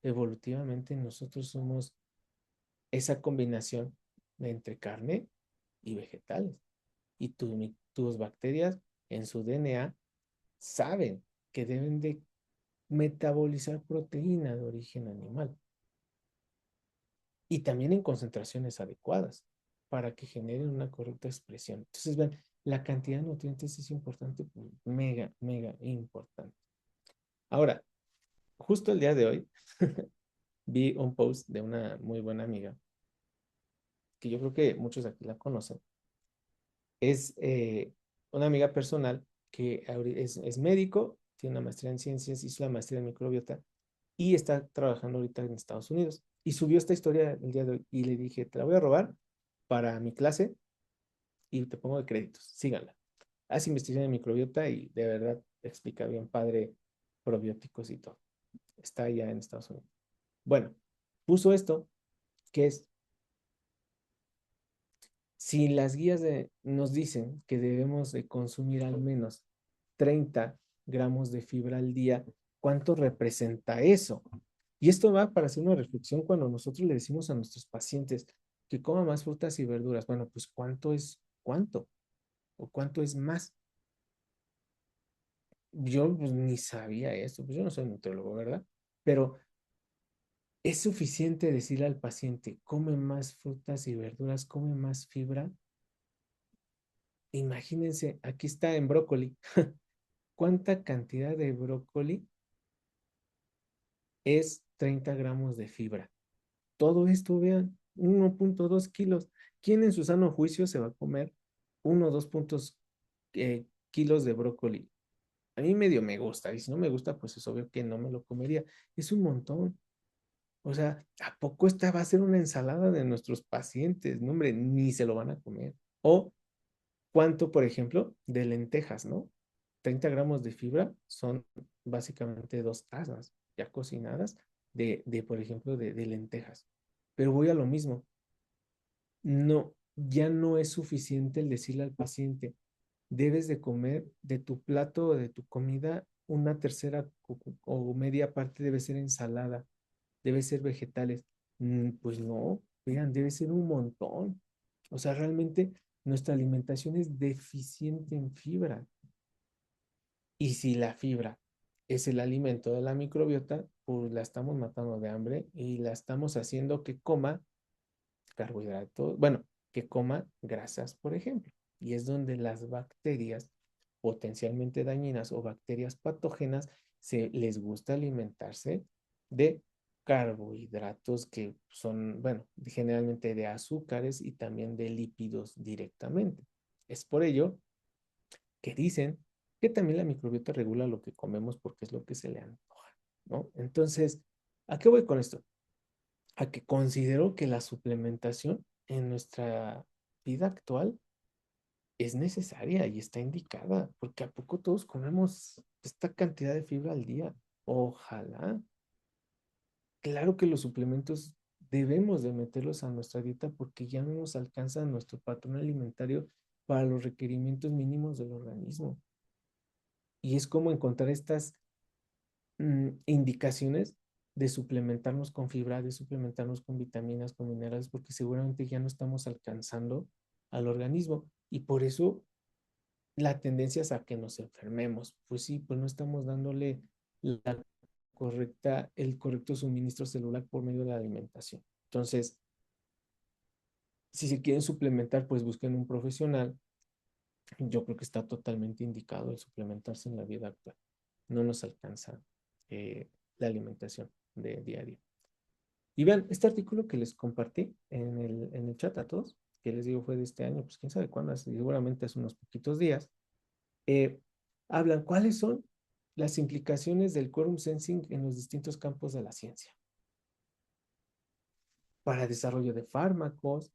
evolutivamente nosotros somos esa combinación entre carne y vegetales. Y tus bacterias en su DNA saben que deben de metabolizar proteína de origen animal y también en concentraciones adecuadas para que generen una correcta expresión. Entonces, ven, la cantidad de nutrientes es importante, pues, mega, mega importante. Ahora, justo el día de hoy vi un post de una muy buena amiga, que yo creo que muchos aquí la conocen. Es una amiga personal que es médico, tiene una maestría en ciencias, hizo la maestría en microbiota y está trabajando ahorita en Estados Unidos. Y subió esta historia el día de hoy y le dije, te la voy a robar para mi clase y te pongo de créditos, síganla. Hace investigación en microbiota y de verdad explica bien padre probióticos y todo. Está allá en Estados Unidos. Bueno, puso esto, que es, si las guías nos dicen que debemos de consumir al menos 30 gramos de fibra al día, ¿cuánto representa eso? Y esto va para hacer una reflexión cuando nosotros le decimos a nuestros pacientes que coman más frutas y verduras. Bueno, pues ¿cuánto es cuánto? ¿O cuánto es más? Yo pues, ni sabía esto, pues yo no soy nutriólogo, ¿verdad? Pero es suficiente decirle al paciente, come más frutas y verduras, come más fibra. Imagínense, aquí está en brócoli. ¿Cuánta cantidad de brócoli es 30 gramos de fibra? Todo esto, vean, 1.2 kilos. ¿Quién en su sano juicio se va a comer 1 o 2 kilos de brócoli? A mí medio me gusta, y si no me gusta, pues es obvio que no me lo comería. Es un montón. O sea, ¿a poco esta va a ser una ensalada de nuestros pacientes? No, hombre, ni se lo van a comer. O cuánto, por ejemplo, de lentejas, ¿no? 30 gramos de fibra son básicamente 2 tazas ya cocinadas por ejemplo, de lentejas. Pero voy a lo mismo. No, ya no es suficiente el decirle al paciente, debes de comer de tu plato o de tu comida, una tercera o media parte debe ser ensalada, debe ser vegetales. Pues no, vean, debe ser un montón. O sea, realmente nuestra alimentación es deficiente en fibra. Y si la fibra es el alimento de la microbiota, pues la estamos matando de hambre y la estamos haciendo que coma carbohidratos, bueno, que coma grasas, por ejemplo. Y es donde las bacterias potencialmente dañinas o bacterias patógenas les gusta alimentarse de carbohidratos que son, bueno, generalmente de azúcares y también de lípidos directamente. Es por ello que dicen que también la microbiota regula lo que comemos porque es lo que se le antoja, ¿no? Entonces, ¿a qué voy con esto? A que considero que la suplementación en nuestra vida actual es necesaria y está indicada, porque a poco todos comemos esta cantidad de fibra al día. Ojalá. Claro que los suplementos debemos de meterlos a nuestra dieta porque ya no nos alcanza nuestro patrón alimentario para los requerimientos mínimos del organismo. Y es como encontrar estas indicaciones de suplementarnos con fibra, de suplementarnos con vitaminas, con minerales, porque seguramente ya no estamos alcanzando al organismo. Y por eso la tendencia es a que nos enfermemos. Pues sí, pues no estamos dándole el correcto suministro celular por medio de la alimentación. Entonces, si se quieren suplementar, pues busquen un profesional. Yo creo que está totalmente indicado el suplementarse en la vida actual. No nos alcanza la alimentación de día a día. Y vean, este artículo que les compartí en el chat a todos, que les digo fue de este año, pues quién sabe cuándo, seguramente hace unos poquitos días, eh, hablan cuáles son las implicaciones del quorum sensing en los distintos campos de la ciencia, para desarrollo de fármacos,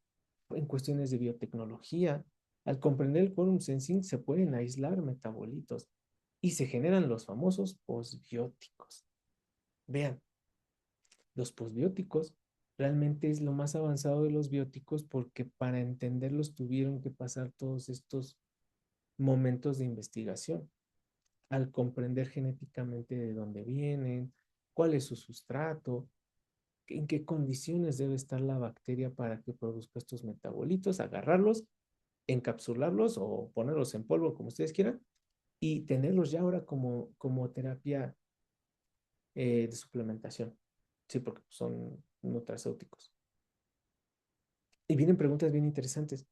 en cuestiones de biotecnología, Al comprender el quórum sensing se pueden aislar metabolitos y se generan los famosos posbióticos. Vean, los posbióticos realmente es lo más avanzado de los bióticos porque para entenderlos tuvieron que pasar todos estos momentos de investigación. Al comprender genéticamente de dónde vienen, cuál es su sustrato, en qué condiciones debe estar la bacteria para que produzca estos metabolitos, agarrarlos, encapsularlos o ponerlos en polvo, como ustedes quieran, y tenerlos ya ahora como terapia de suplementación. Sí, porque son nutracéuticos. Y vienen preguntas bien interesantes.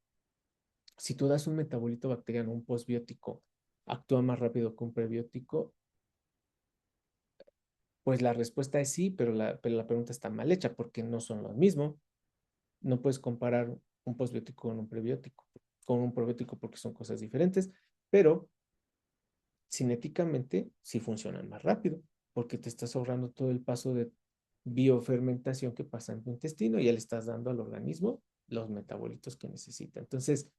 Si tú das un metabolito bacteriano, un postbiótico, ¿actúa más rápido que un prebiótico? Pues la respuesta es sí, pero la pregunta está mal hecha porque no son lo mismo. No puedes comparar un postbiótico con un probiótico porque son cosas diferentes, pero cinéticamente sí funcionan más rápido porque te estás ahorrando todo el paso de biofermentación que pasa en tu intestino y ya le estás dando al organismo los metabolitos que necesita. Entonces,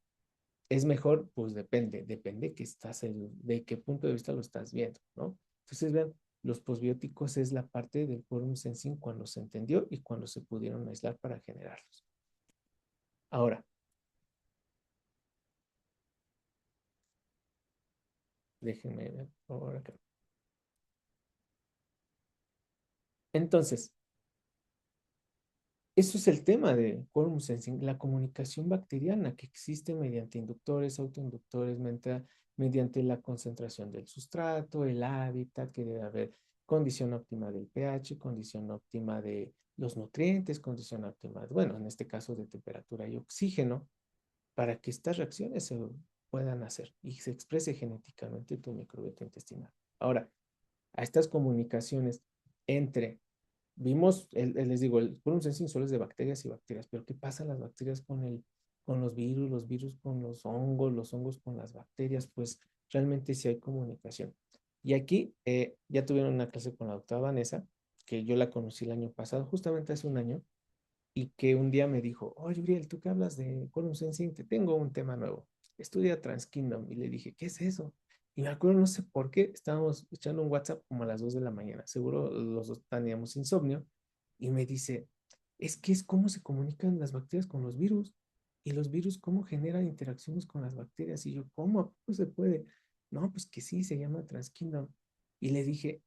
es mejor, pues depende de qué punto de vista lo estás viendo, ¿no? Entonces, vean, los posbióticos es la parte del quórum sensing cuando se entendió y cuando se pudieron aislar para generarlos. Ahora, déjenme ver por acá. Entonces, eso es el tema de quórum sensing, la comunicación bacteriana que existe mediante inductores, autoinductores, mediante la concentración del sustrato, el hábitat, que debe haber condición óptima del pH, condición óptima de los nutrientes, condición óptima, bueno, en este caso de temperatura y oxígeno, para que estas reacciones se puedan hacer y se exprese genéticamente tu microbiota intestinal. Ahora, a estas comunicaciones entre vimos, les digo, el quórum sensing solo es de bacterias y bacterias, pero ¿qué pasa las bacterias con los virus con los hongos con las bacterias? Pues realmente sí hay comunicación. Y aquí ya tuvieron una clase con la doctora Vanessa, que yo la conocí el año pasado, justamente hace un año, y que un día me dijo, oye, Uriel, tú que hablas de quórum sensing, te tengo un tema nuevo. Estudia Transkingdom. Y le dije, ¿qué es eso? Y me acuerdo, no sé por qué, estábamos echando un WhatsApp como a las 2 de la mañana. Seguro los dos teníamos insomnio. Y me dice, es que es cómo se comunican las bacterias con los virus. Y los virus, cómo generan interacciones con las bacterias. Y yo, ¿cómo? ¿A poco se puede? No, pues que sí, se llama Transkingdom. Y le dije,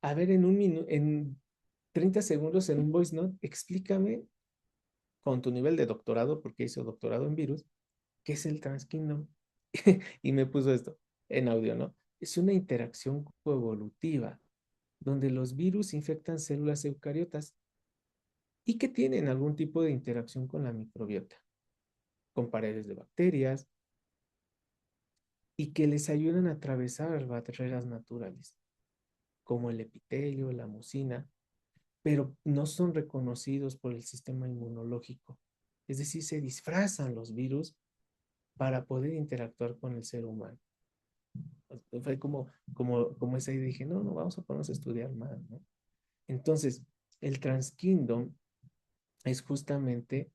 a ver, en 30 segundos en un voice note, explícame con tu nivel de doctorado, porque hizo doctorado en virus, ¿qué es el Transkingdom? Y me puso esto en audio, ¿no? Es una interacción coevolutiva donde los virus infectan células eucariotas y que tienen algún tipo de interacción con la microbiota, con paredes de bacterias y que les ayudan a atravesar barreras naturales, como el epitelio, la mucina, pero no son reconocidos por el sistema inmunológico. Es decir, se disfrazan los virus para poder interactuar con el ser humano. Fue como esa idea, dije, no, no, vamos a ponernos a estudiar más, ¿no? Entonces, el Transkingdom es justamente,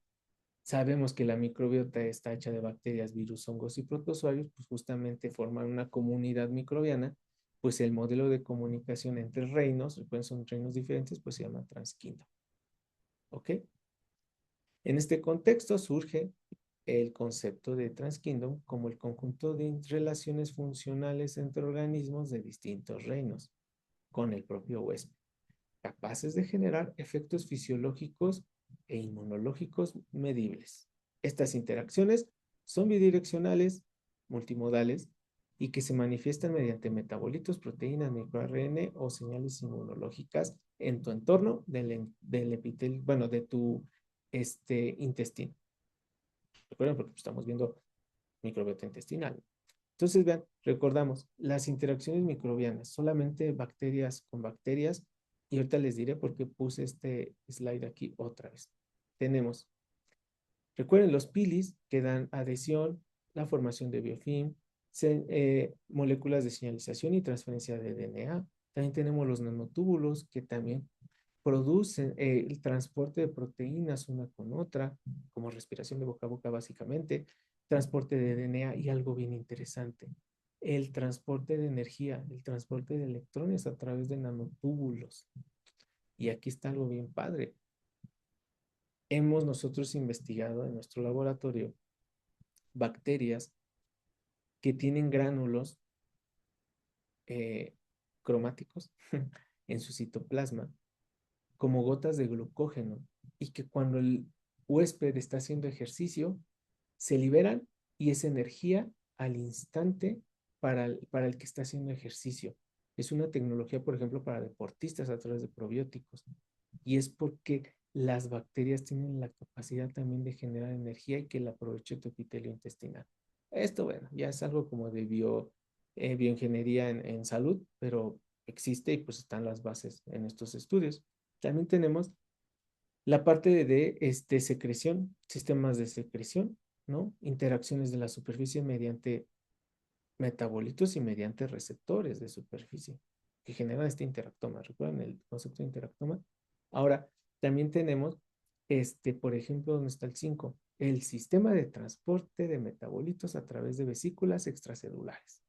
sabemos que la microbiota está hecha de bacterias, virus, hongos y protozoarios, pues justamente forman una comunidad microbiana, pues el modelo de comunicación entre reinos, recuerden, son reinos diferentes, pues se llama Transkingdom, ¿ok? En este contexto surge el concepto de Transkingdom como el conjunto de relaciones funcionales entre organismos de distintos reinos con el propio huésped, capaces de generar efectos fisiológicos e inmunológicos medibles. Estas interacciones son bidireccionales, multimodales y que se manifiestan mediante metabolitos, proteínas, microARN o señales inmunológicas en tu entorno del epitelio, bueno, de tu intestino. Recuerden, porque estamos viendo microbiota intestinal. Entonces, vean, recordamos, las interacciones microbianas, solamente bacterias con bacterias, y ahorita les diré por qué puse este slide aquí otra vez. Tenemos, recuerden, los pilis que dan adhesión, la formación de biofilm, moléculas de señalización y transferencia de DNA. También tenemos los nanotúbulos que también producen el transporte de proteínas una con otra, como respiración de boca a boca básicamente. transporte de DNA y algo bien interesante, el transporte de energía, el transporte de electrones a través de nanotúbulos. Y aquí está algo bien padre. Hemos nosotros investigado en nuestro laboratorio bacterias que tienen gránulos eh, cromáticos en su citoplasma como gotas de glucógeno y que cuando el huésped está haciendo ejercicio, se liberan y es energía al instante para el que está haciendo ejercicio. Es una tecnología, por ejemplo, para deportistas a través de probióticos. Y es porque las bacterias tienen la capacidad también de generar energía y que la aproveche tu epitelio intestinal. Esto, bueno, ya es algo como de bioingeniería en salud, pero existe y pues están las bases en estos estudios. También tenemos la parte de secreción, sistemas de secreción, ¿no? Interacciones de la superficie mediante metabolitos y mediante receptores de superficie que generan este interactoma. ¿Recuerdan el concepto de interactoma? Ahora, también tenemos, por ejemplo, ¿dónde está el 5? El sistema de transporte de metabolitos a través de vesículas extracelulares.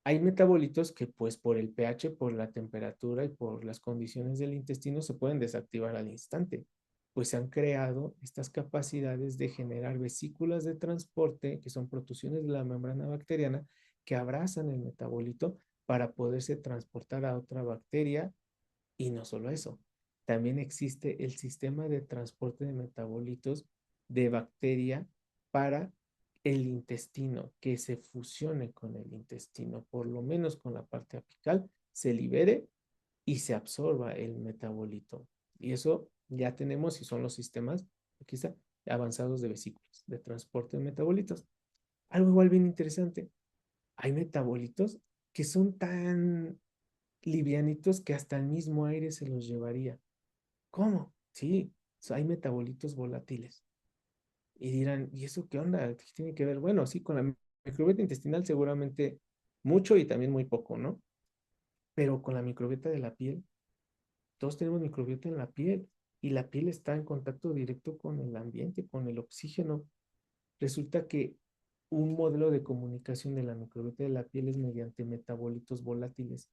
Hay metabolitos que pues por el pH, por la temperatura y por las condiciones del intestino se pueden desactivar al instante, pues se han creado estas capacidades de generar vesículas de transporte, que son protusiones de la membrana bacteriana, que abrazan el metabolito para poderse transportar a otra bacteria. Y no solo eso, también existe el sistema de transporte de metabolitos de bacteria para el intestino, que se fusione con el intestino, por lo menos con la parte apical, se libere y se absorba el metabolito. Y eso ya tenemos y son los sistemas, aquí está, avanzados de vesículas, de transporte de metabolitos. Algo igual bien interesante, hay metabolitos que son tan livianitos que hasta el mismo aire se los llevaría. ¿Cómo? Sí, hay metabolitos volátiles. Y dirán, ¿y eso qué onda? ¿Qué tiene que ver? Bueno, sí, con la microbiota intestinal seguramente mucho y también muy poco, ¿no? Pero con la microbiota de la piel, todos tenemos microbiota en la piel y la piel está en contacto directo con el ambiente, con el oxígeno. Resulta que un modelo de comunicación de la microbiota de la piel es mediante metabolitos volátiles.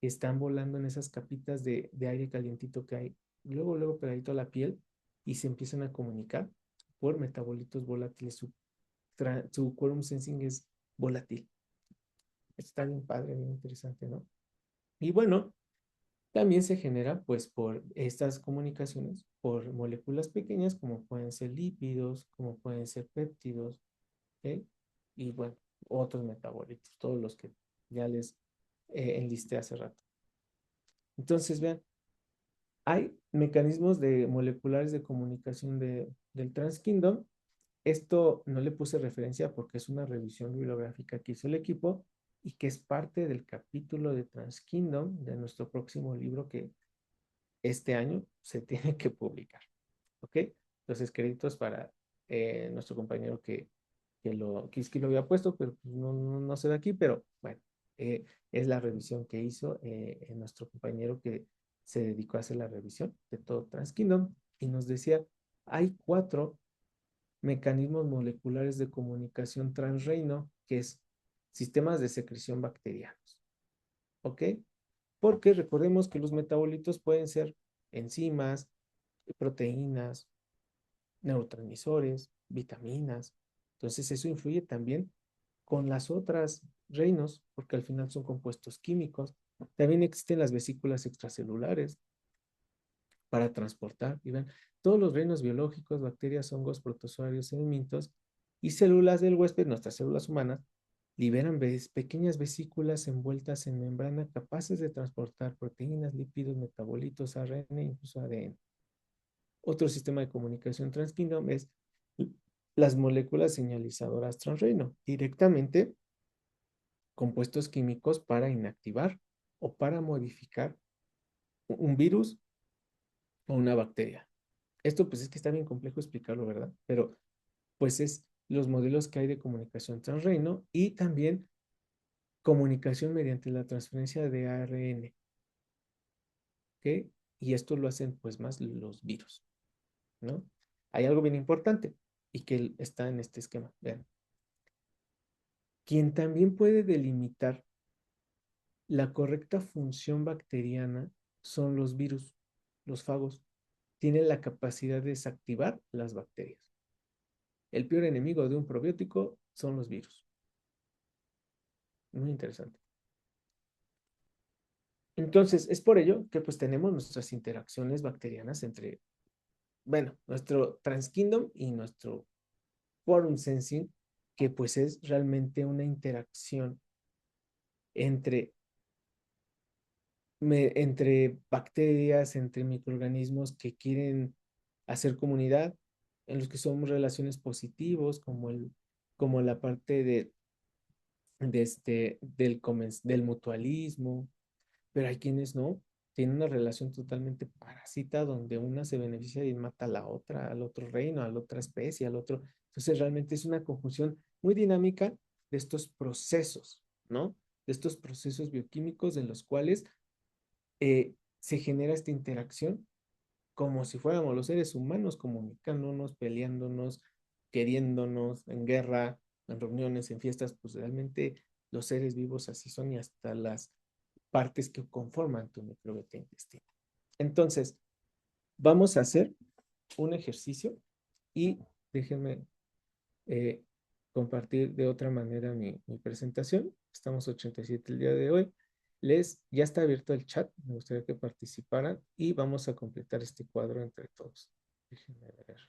Están volando en esas capitas de aire calientito que hay luego pegadito a la piel y se empiezan a comunicar por metabolitos volátiles. Su quorum sensing es volátil. Está bien padre, bien interesante, ¿no? Y bueno, también se genera pues por estas comunicaciones, por moléculas pequeñas como pueden ser lípidos, como pueden ser péptidos, ¿ok? Y bueno, otros metabolitos, todos los que ya les enlisté hace rato. Entonces, vean, hay mecanismos moleculares de comunicación del Transkingdom. Esto no le puse referencia porque es una revisión bibliográfica que hizo el equipo y que es parte del capítulo de Transkingdom de nuestro próximo libro que este año se tiene que publicar. ¿Ok? Entonces, créditos para nuestro compañero que es que lo había puesto, pero pues no se da aquí, pero bueno, es la revisión que hizo nuestro compañero que se dedicó a hacer la revisión de todo Transkingdom y nos decía, hay 4 mecanismos moleculares de comunicación transreino, que es sistemas de secreción bacterianos. ¿Ok? Porque recordemos que los metabolitos pueden ser enzimas, proteínas, neurotransmisores, vitaminas. Entonces eso influye también con las otras reinos, porque al final son compuestos químicos. También existen las vesículas extracelulares para transportar, y ven, todos los reinos biológicos, bacterias, hongos, protozoarios, sedimentos y células del huésped, nuestras células humanas, liberan pequeñas vesículas envueltas en membrana capaces de transportar proteínas, lípidos, metabolitos, ARN e incluso ADN. Otro sistema de comunicación transkingdom es las moléculas señalizadoras transreino, directamente compuestos químicos para inactivar o para modificar un virus o una bacteria. Esto pues es que está bien complejo explicarlo, ¿verdad? Pero pues es los modelos que hay de comunicación transreino y también comunicación mediante la transferencia de ARN, ¿ok? Y esto lo hacen pues más los virus, ¿no? Hay algo bien importante. y que está en este esquema. Vean. Quien también puede delimitar la correcta función bacteriana son los virus, los fagos. Tienen la capacidad de desactivar las bacterias. El peor enemigo de un probiótico son los virus. Muy interesante. Entonces, es por ello que pues tenemos nuestras interacciones bacterianas entre, bueno, nuestro Transkingdom y nuestro Quorum Sensing, que pues es realmente una interacción entre, entre bacterias, entre microorganismos que quieren hacer comunidad, en los que somos relaciones positivos, como la parte del mutualismo, pero hay quienes no, tienen una relación totalmente parásita donde una se beneficia y mata a la otra, al otro reino, a la otra especie, al otro. Entonces realmente es una conjunción muy dinámica de estos procesos, ¿no? De estos procesos bioquímicos en los cuales se genera esta interacción como si fuéramos los seres humanos comunicándonos, peleándonos, queriéndonos en guerra, en reuniones, en fiestas, pues realmente los seres vivos así son y hasta las partes que conforman tu microbiota intestinal. Entonces, vamos a hacer un ejercicio y déjenme eh, compartir de otra manera mi presentación. Estamos 87 el día de hoy. Ya está abierto el chat, me gustaría que participaran y vamos a completar este cuadro entre todos. Déjenme ver.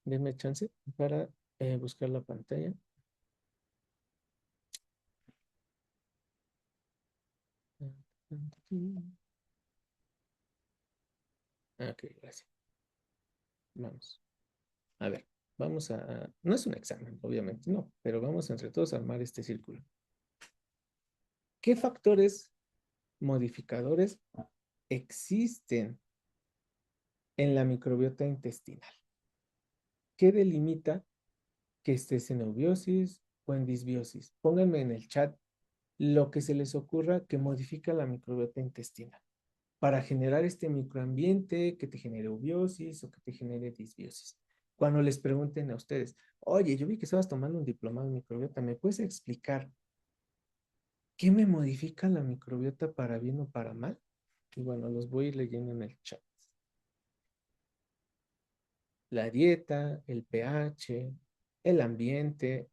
Denme chance para buscar la pantalla. Ok, gracias. Vamos. A ver, no es un examen, obviamente, no, pero vamos entre todos a armar este círculo. ¿Qué factores modificadores existen en la microbiota intestinal? ¿Qué delimita que estés en eubiosis o en disbiosis? Pónganme en el chat lo que se les ocurra que modifica la microbiota intestinal para generar este microambiente que te genere eubiosis o que te genere disbiosis. Cuando les pregunten a ustedes, oye, yo vi que estabas tomando un diplomado en microbiota, ¿me puedes explicar qué me modifica la microbiota para bien o para mal? Y bueno, los voy a ir leyendo en el chat. La dieta, el pH, el ambiente,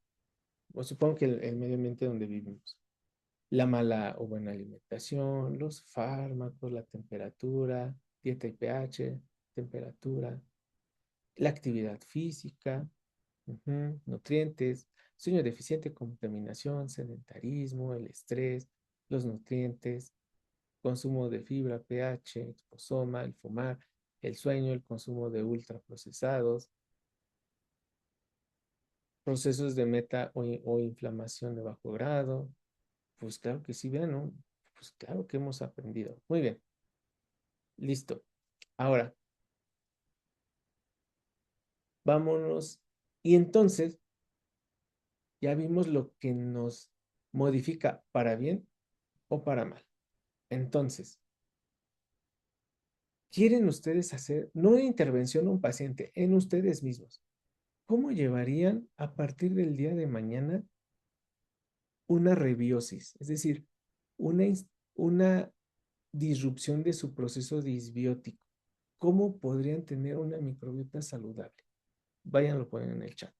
o supongo que el medio ambiente donde vivimos, la mala o buena alimentación, los fármacos, la temperatura, dieta y pH, temperatura, la actividad física, nutrientes, sueño deficiente, contaminación, sedentarismo, el estrés, los nutrientes, consumo de fibra, pH, exposoma, el fumar, el sueño, el consumo de ultraprocesados, procesos de meta o inflamación de bajo grado. Pues claro que sí, vean, ¿no? Pues claro que hemos aprendido. Muy bien, listo. Ahora, vámonos. Y entonces, ya vimos lo que nos modifica para bien o para mal. Entonces, ¿quieren ustedes hacer, no una intervención a un paciente, en ustedes mismos? ¿Cómo llevarían a partir del día de mañana una rebiosis? Es decir, una disrupción de su proceso disbiótico. ¿Cómo podrían tener una microbiota saludable? Váyanlo ponen en el chat.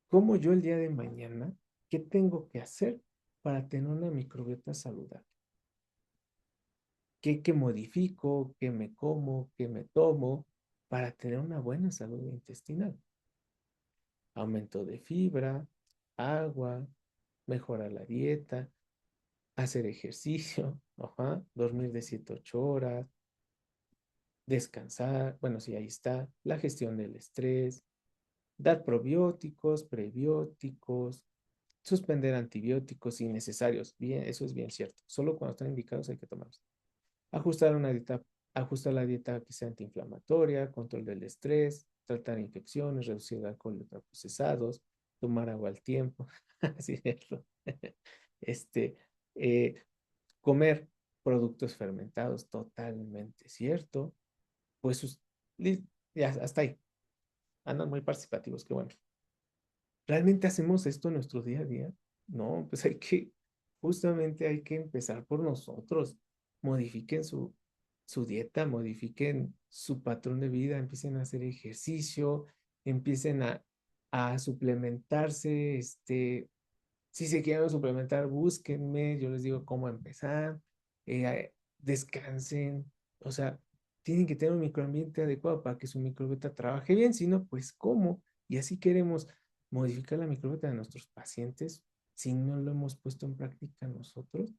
¿Cómo yo el día de mañana, qué tengo que hacer para tener una microbiota saludable? ¿Qué modifico? ¿Qué me como? ¿Qué me tomo para tener una buena salud intestinal? Aumento de fibra, agua, mejorar la dieta, hacer ejercicio, ajá, dormir de 7 a 8 horas, descansar, bueno, sí, ahí está, la gestión del estrés, dar probióticos, prebióticos, suspender antibióticos innecesarios. Bien, eso es bien cierto. Solo cuando están indicados hay que tomarlos. Ajustar una dieta, ajustar la dieta que sea antiinflamatoria, control del estrés, tratar infecciones, reducir el alcohol y ultraprocesados, tomar agua al tiempo. Así es cierto. Este, eh, comer productos fermentados, totalmente cierto. Pues ya hasta ahí. Andan muy participativos, qué bueno. ¿Realmente hacemos esto en nuestro día a día? No, pues justamente hay que empezar por nosotros. Modifiquen su dieta, modifiquen su patrón de vida, empiecen a hacer ejercicio, empiecen a suplementarse, si se quieren suplementar, búsquenme, yo les digo cómo empezar, descansen, o sea, tienen que tener un microambiente adecuado para que su microbiota trabaje bien, si no, pues ¿cómo? Y así queremos modificar la microbiota de nuestros pacientes si no lo hemos puesto en práctica nosotros.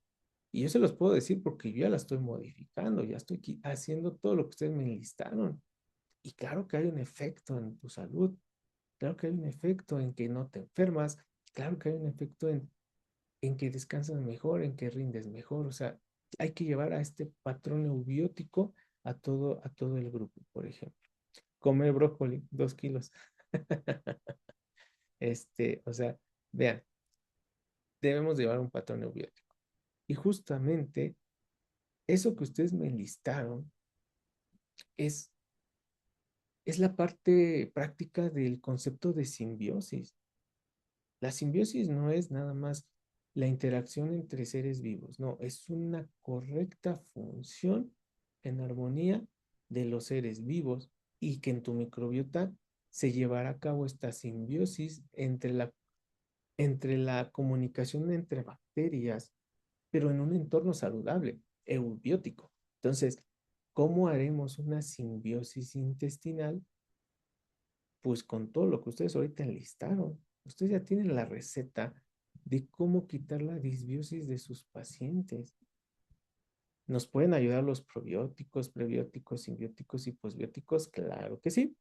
Y yo se los puedo decir porque yo ya la estoy modificando, ya estoy haciendo todo lo que ustedes me enlistaron. Y claro que hay un efecto en tu salud, claro que hay un efecto en que no te enfermas, claro que hay un efecto en que descansas mejor, en que rindes mejor. O sea, hay que llevar a este patrón eubiótico a todo el grupo, por ejemplo. Comer brócoli, 2 kilos. O sea, vean, debemos llevar un patrón eubiótico. Y justamente eso que ustedes me enlistaron es, es la parte práctica del concepto de simbiosis. La simbiosis no es nada más la interacción entre seres vivos, no, es una correcta función en armonía de los seres vivos y que en tu microbiota se llevará a cabo esta simbiosis entre la comunicación entre bacterias, pero en un entorno saludable, eubiótico. Entonces, ¿cómo haremos una simbiosis intestinal? Pues con todo lo que ustedes ahorita enlistaron. Ustedes ya tienen la receta de cómo quitar la disbiosis de sus pacientes. ¿Nos pueden ayudar los probióticos, prebióticos, simbióticos y posbióticos? Claro que sí,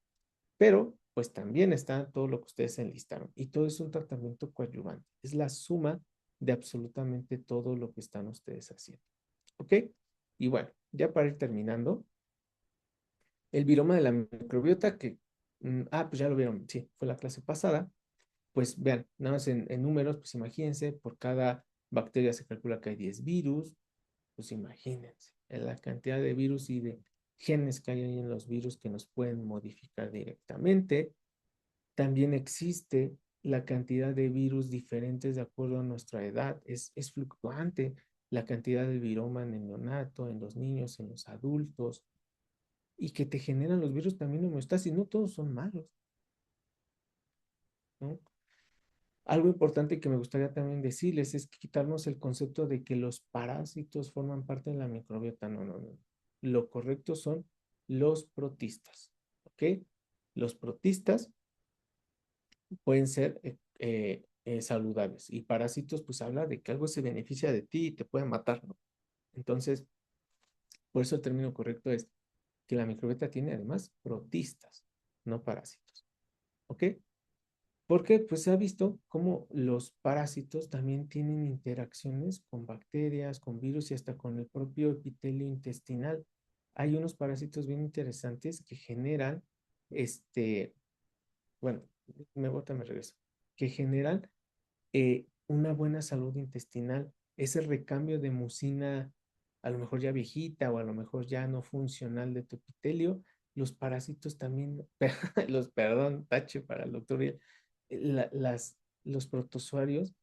pero pues también está todo lo que ustedes enlistaron. Y todo es un tratamiento coadyuvante. Es la suma de absolutamente todo lo que están ustedes haciendo. ¿Ok? Y bueno, ya para ir terminando, el viroma de la microbiota pues ya lo vieron, sí, fue la clase pasada. Pues vean, nada más en números, pues imagínense, por cada bacteria se calcula que hay 10 virus, pues imagínense la cantidad de virus y de genes que hay ahí en los virus que nos pueden modificar directamente. También existe la cantidad de virus diferentes de acuerdo a nuestra edad, es fluctuante la cantidad de viroma en el neonato, en los niños, en los adultos, y que te generan los virus también homeostasis, no todos son malos, ¿no? Algo importante que me gustaría también decirles es quitarnos el concepto de que los parásitos forman parte de la microbiota. No, no, no. Lo correcto son los protistas. ¿Ok? Los protistas pueden ser saludables y parásitos, pues habla de que algo se beneficia de ti y te puede matar, ¿no? Entonces, por eso el término correcto es que la microbiota tiene además protistas, no parásitos. ¿Ok? Porque pues se ha visto cómo los parásitos también tienen interacciones con bacterias, con virus y hasta con el propio epitelio intestinal. Hay unos parásitos bien interesantes que generan, bueno, me regreso, que generan una buena salud intestinal. Ese recambio de mucina, a lo mejor ya viejita o a lo mejor ya no funcional de tu epitelio, los parásitos también, perdón, tache para el doctor, los protozoarios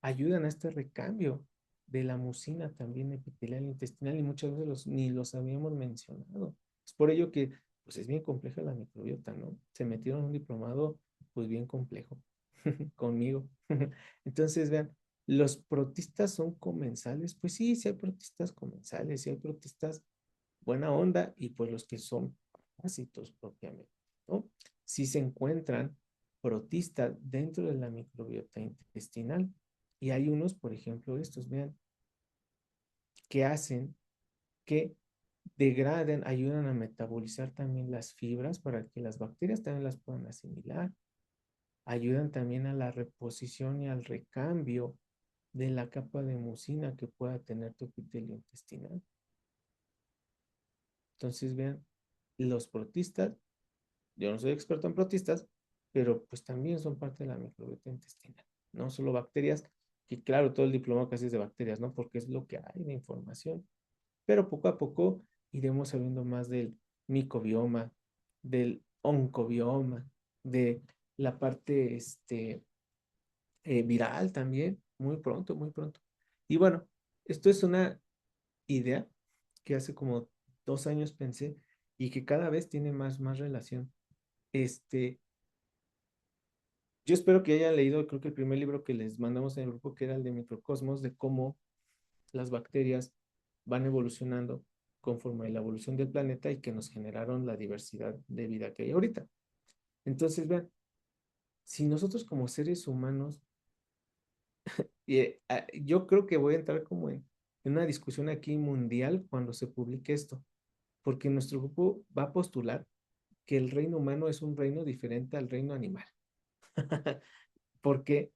ayudan a este recambio de la mucina también epitelial intestinal y muchas veces ni los habíamos mencionado. Es por ello que pues es bien compleja la microbiota, ¿no? Se metieron en un diplomado pues bien complejo conmigo. Entonces, vean, ¿los protistas son comensales? Pues sí, sí hay protistas comensales, sí hay protistas buena onda y pues los que son parásitos propiamente, ¿no? Si se encuentran protistas dentro de la microbiota intestinal y hay unos, por ejemplo, estos, vean, que hacen que degraden, ayudan a metabolizar también las fibras para que las bacterias también las puedan asimilar, ayudan también a la reposición y al recambio de la capa de mucina que pueda tener tu epitelio intestinal. Entonces, vean, los protistas, yo no soy experto en protistas, pero pues también son parte de la microbiota intestinal, no solo bacterias, que claro, todo el diploma casi es de bacterias, ¿no? Porque es lo que hay de información, pero poco a poco iremos sabiendo más del micobioma, del oncobioma, de la parte viral también, muy pronto, muy pronto. Y bueno, esto es una idea que hace como 2 años pensé y que cada vez tiene más relación. Este, yo espero que hayan leído, creo que el primer libro que les mandamos en el grupo, que era el de Microcosmos, de cómo las bacterias van evolucionando conforme a la evolución del planeta y que nos generaron la diversidad de vida que hay ahorita. Entonces, vean, si nosotros como seres humanos, yo creo que voy a entrar como en una discusión aquí mundial cuando se publique esto, porque nuestro grupo va a postular que el reino humano es un reino diferente al reino animal. ¿Por qué?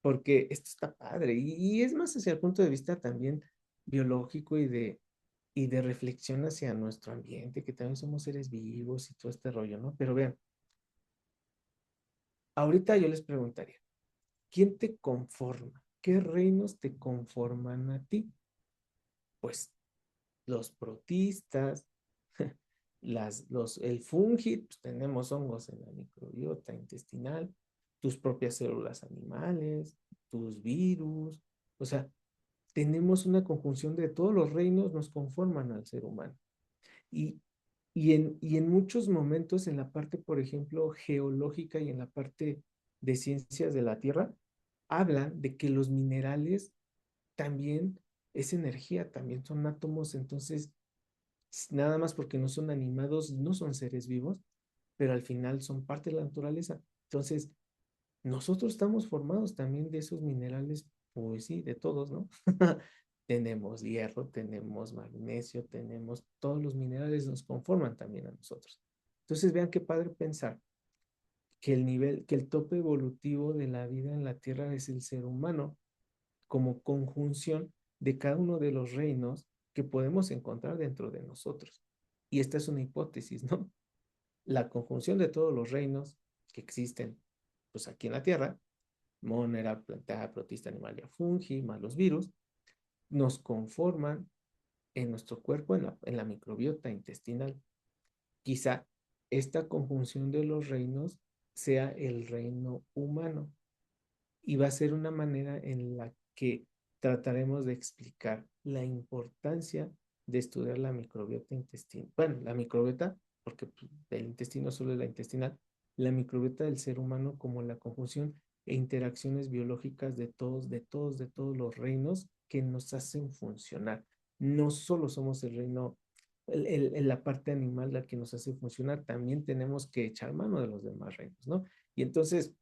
Porque esto está padre y es más hacia el punto de vista también biológico y de reflexión hacia nuestro ambiente, que también somos seres vivos y todo este rollo, ¿no? Pero vean, ahorita yo les preguntaría, ¿quién te conforma? ¿Qué reinos te conforman a ti? Pues los protistas, el fungi, pues tenemos hongos en la microbiota intestinal, tus propias células animales, tus virus, o sea, tenemos una conjunción de todos los reinos nos conforman al ser humano. Y, y en muchos momentos en la parte, por ejemplo, geológica y en la parte de ciencias de la Tierra, hablan de que los minerales también es energía, también son átomos, entonces nada más porque no son animados, no son seres vivos, pero al final son parte de la naturaleza. Entonces, nosotros estamos formados también de esos minerales, pues sí, de todos, ¿no? Tenemos hierro, tenemos magnesio, tenemos todos los minerales nos conforman también a nosotros. Entonces, vean qué padre pensar que el tope evolutivo de la vida en la Tierra es el ser humano como conjunción de cada uno de los reinos que podemos encontrar dentro de nosotros. Y esta es una hipótesis, ¿no? La conjunción de todos los reinos que existen, pues aquí en la Tierra, monera, plantae, protista, animalia, fungi, más los virus, nos conforman en nuestro cuerpo, en la microbiota intestinal. Quizá esta conjunción de los reinos sea el reino humano y va a ser una manera en la que trataremos de explicar la importancia de estudiar la microbiota intestinal. Bueno, la microbiota, porque pues, el intestino solo es la intestinal, la microbiota del ser humano como la conjunción e interacciones biológicas de todos los reinos que nos hacen funcionar. No solo somos el reino, la parte animal la que nos hace funcionar, también tenemos que echar mano de los demás reinos, ¿no? Y entonces,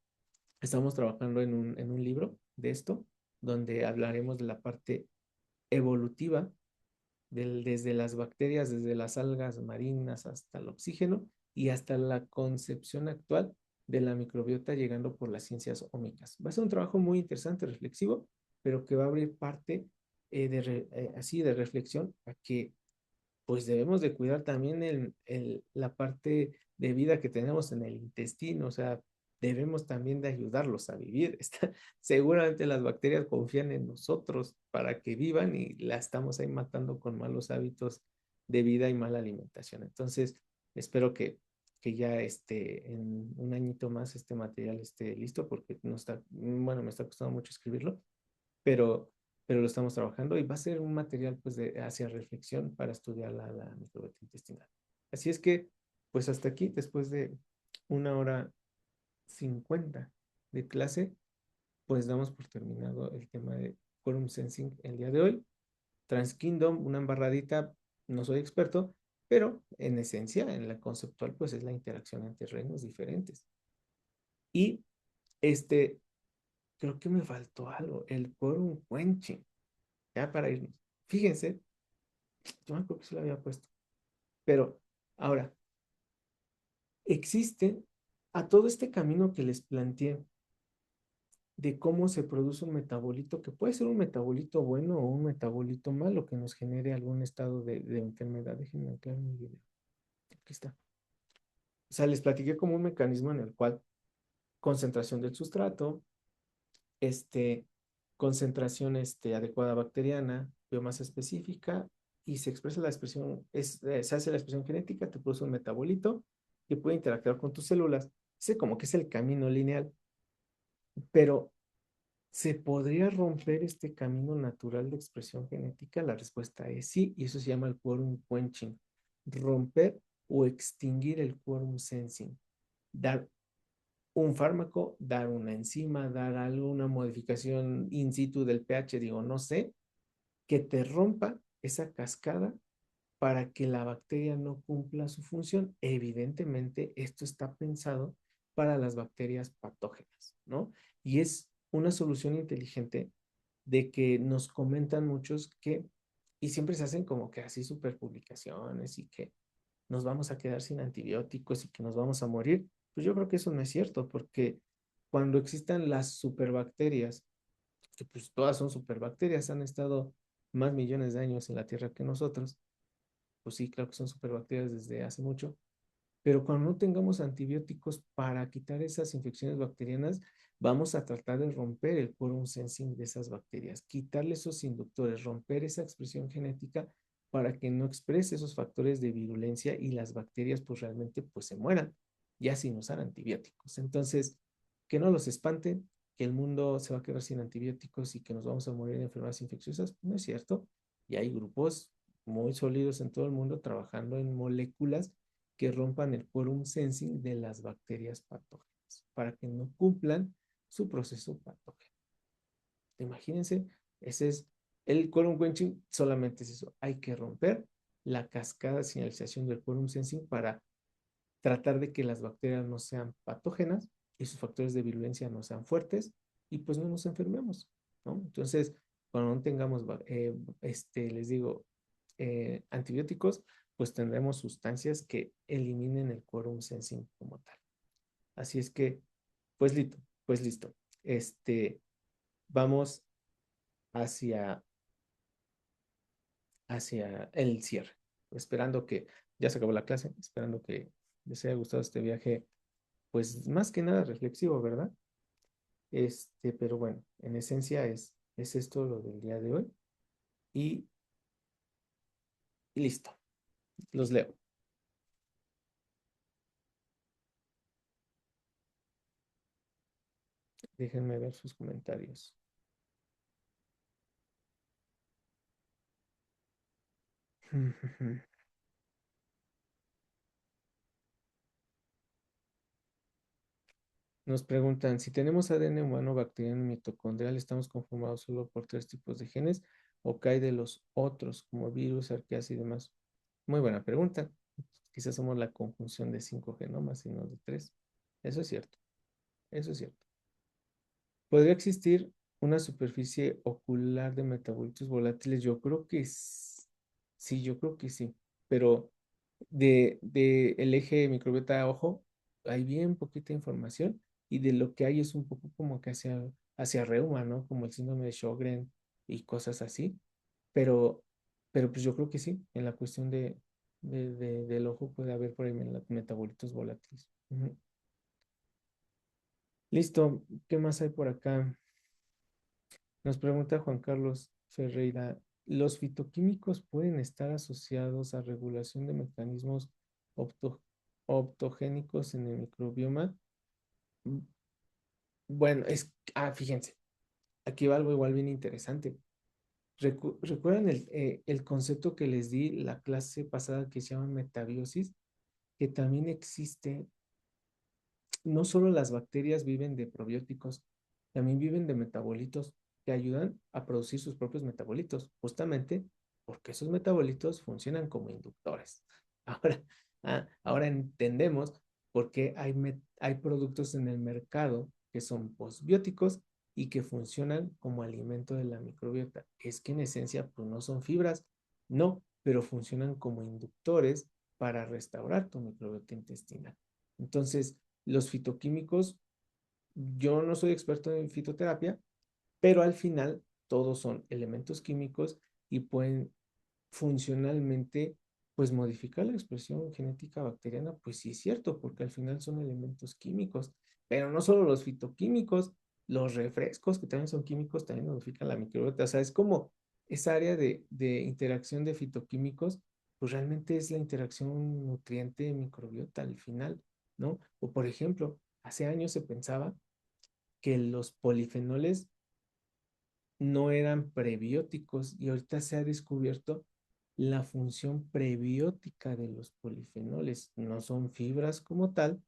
estamos trabajando en un libro de esto, donde hablaremos de la parte evolutiva, desde las bacterias, desde las algas marinas hasta el oxígeno y hasta la concepción actual de la microbiota llegando por las ciencias ómicas. Va a ser un trabajo muy interesante, reflexivo, pero que va a abrir parte así de reflexión a que pues debemos de cuidar también la parte de vida que tenemos en el intestino, o sea, debemos también de ayudarlos a vivir. Seguramente las bacterias confían en nosotros para que vivan y la estamos ahí matando con malos hábitos de vida y mala alimentación. Entonces, espero que ya en un añito más este material esté listo porque no está, bueno, me está costando mucho escribirlo, pero, pero lo estamos trabajando y va a ser un material pues hacia reflexión para estudiar la microbiota intestinal. Así es que, pues hasta aquí, después de 1 hora 50 de clase, pues damos por terminado el tema de Quorum Sensing el día de hoy. Transkingdom, una embarradita, no soy experto, pero en esencia, en la conceptual, pues es la interacción entre reinos diferentes. Y este, creo que me faltó algo, el Quorum Quenching. Ya para irnos. Fíjense, yo me acuerdo que se lo había puesto. Pero ahora, existe a todo este camino que les planteé de cómo se produce un metabolito, que puede ser un metabolito bueno o un metabolito malo que nos genere algún estado de enfermedad. Déjenme anclar mi video. Aquí está. O sea, les platiqué como un mecanismo en el cual concentración del sustrato, este, concentración adecuada bacteriana, biomasa específica, y se expresa la expresión, se hace la expresión genética, te produce un metabolito que puede interactuar con tus células. Ese como que es el camino lineal, pero ¿se podría romper este camino natural de expresión genética? La respuesta es sí, y eso se llama el quorum quenching. Romper o extinguir el quorum sensing. Dar un fármaco, dar una enzima, dar alguna modificación in situ del pH, digo, no sé, que te rompa esa cascada para que la bacteria no cumpla su función. Evidentemente, esto está pensado para las bacterias patógenas, ¿no? Y es una solución inteligente de que nos comentan muchos que, y siempre se hacen como que así super publicaciones y que nos vamos a quedar sin antibióticos y que nos vamos a morir. Pues yo creo que eso no es cierto, porque cuando existan las superbacterias, que pues todas son superbacterias, han estado más millones de años en la Tierra que nosotros, pues sí, claro que son superbacterias desde hace mucho, pero cuando no tengamos antibióticos para quitar esas infecciones bacterianas, vamos a tratar de romper el quorum sensing de esas bacterias, quitarle esos inductores, romper esa expresión genética para que no exprese esos factores de virulencia y las bacterias pues realmente pues se mueran, ya sin usar antibióticos. Entonces, que no los espanten, que el mundo se va a quedar sin antibióticos y que nos vamos a morir de enfermedades infecciosas, no es cierto. Y hay grupos muy sólidos en todo el mundo trabajando en moléculas que rompan el quorum sensing de las bacterias patógenas para que no cumplan su proceso patógeno. Imagínense, ese es el quorum quenching, solamente es eso. Hay que romper la cascada de señalización del quorum sensing para tratar de que las bacterias no sean patógenas y sus factores de virulencia no sean fuertes y pues no nos enfermemos, ¿no? Entonces, cuando no tengamos, les digo, antibióticos, pues tendremos sustancias que eliminen el quorum sensing como tal. Así es que, pues listo, pues listo. Vamos hacia, hacia el cierre, esperando que ya se acabó la clase, esperando que les haya gustado este viaje, pues más que nada reflexivo, ¿verdad? Pero bueno, en esencia es esto lo del día de hoy y, y listo, los leo. Déjenme ver sus comentarios. Nos preguntan, si tenemos ADN humano, bacteriano y mitocondrial, ¿estamos conformados solo por tres tipos de genes o qué hay de los otros, como virus, arqueas y demás? Muy buena pregunta. Quizás somos la conjunción de cinco genomas y no de tres. Eso es cierto, eso es cierto. ¿Podría existir una superficie ocular de metabolitos volátiles? Yo creo que sí, yo creo que sí. Pero de el eje microbiota ojo, hay bien poquita información y de lo que hay es un poco como que hacia reuma, ¿no? Como el síndrome de Sjögren y cosas así. Pero, pero pues yo creo que sí, en la cuestión del ojo puede haber por ahí metabolitos volátiles. Ujú. Listo, ¿qué más hay por acá? Nos pregunta Juan Carlos Ferreira, ¿los fitoquímicos pueden estar asociados a regulación de mecanismos opto- optogénicos en el microbioma? Mm, Bueno, fíjense, aquí va algo igual bien interesante. ¿Recuerdan el concepto que les di la clase pasada que se llama metabiosis? Que también existe, no solo las bacterias viven de probióticos, también viven de metabolitos que ayudan a producir sus propios metabolitos, justamente porque esos metabolitos funcionan como inductores. Ahora, ahora entendemos por qué hay productos en el mercado que son posbióticos y que funcionan como alimento de la microbiota. Es que en esencia, pues no son fibras, no, pero funcionan como inductores para restaurar tu microbiota intestinal. Entonces, los fitoquímicos, yo no soy experto en fitoterapia, pero al final todos son elementos químicos y pueden funcionalmente pues modificar la expresión genética bacteriana, pues sí es cierto, porque al final son elementos químicos, pero no solo los fitoquímicos, los refrescos que también son químicos también modifican la microbiota, o sea, es como esa área de interacción de fitoquímicos, pues realmente es la interacción nutriente-microbiota al final, ¿no? O por ejemplo, Hace años se pensaba que los polifenoles no eran prebióticos y ahorita se ha descubierto la función prebiótica de los polifenoles. No son fibras como tal,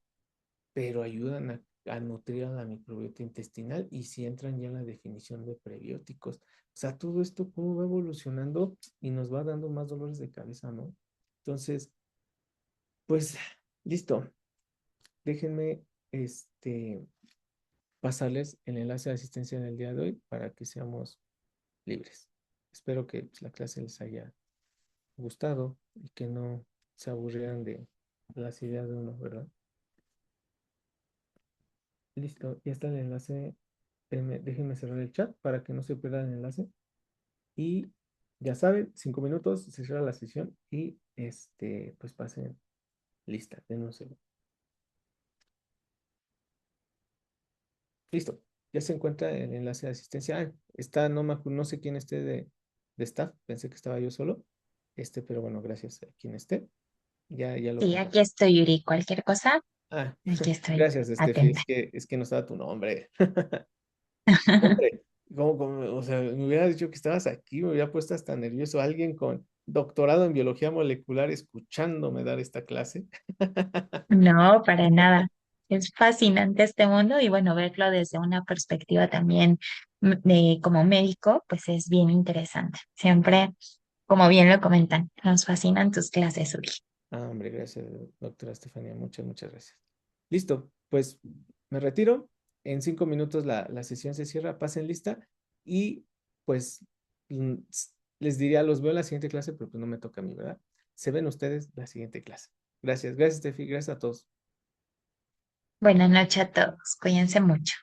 pero ayudan a nutrir a la microbiota intestinal y si entran ya en la definición de prebióticos. O sea, todo esto cómo va evolucionando y nos va dando más dolores de cabeza, ¿no? Entonces, pues, listo. Déjenme, pasarles el enlace de asistencia en el día de hoy para que seamos libres. Espero que pues, la clase les haya gustado y que no se aburrieran de las ideas de uno, ¿verdad? Listo, ya está el enlace. Déjenme cerrar el chat para que no se pierda el enlace. Y ya saben, 5 minutos, se cierra la sesión y pues pasen lista, denme un segundo. Listo, ya se encuentra el enlace de asistencia. Ah, está, no sé quién esté de staff, pensé que estaba yo solo. Pero bueno, gracias a quien esté. Ya lo Sí, aquí compartí. estoy, Yuri. Cualquier cosa, Ah, aquí estoy gracias, Estefi. atenta. Es que no estaba tu nombre. Hombre, o sea, me hubiera dicho que estabas aquí, me hubiera puesto hasta nervioso. Alguien con doctorado en biología molecular escuchándome dar esta clase. No, para nada. Es fascinante este mundo y bueno, verlo desde una perspectiva también como médico, pues es bien interesante. Siempre, como bien lo comentan, nos fascinan tus clases, Uri. Ah, hombre, gracias, doctora Estefanía. Muchas gracias. Listo, pues me retiro. En 5 minutos la sesión se cierra. Pasen lista y pues mm, les diría, los veo en la siguiente clase, pero pues no me toca a mí, ¿verdad? Se ven ustedes la siguiente clase. Gracias, Estefi. Gracias a todos. Buenas noches a todos. Cuídense mucho.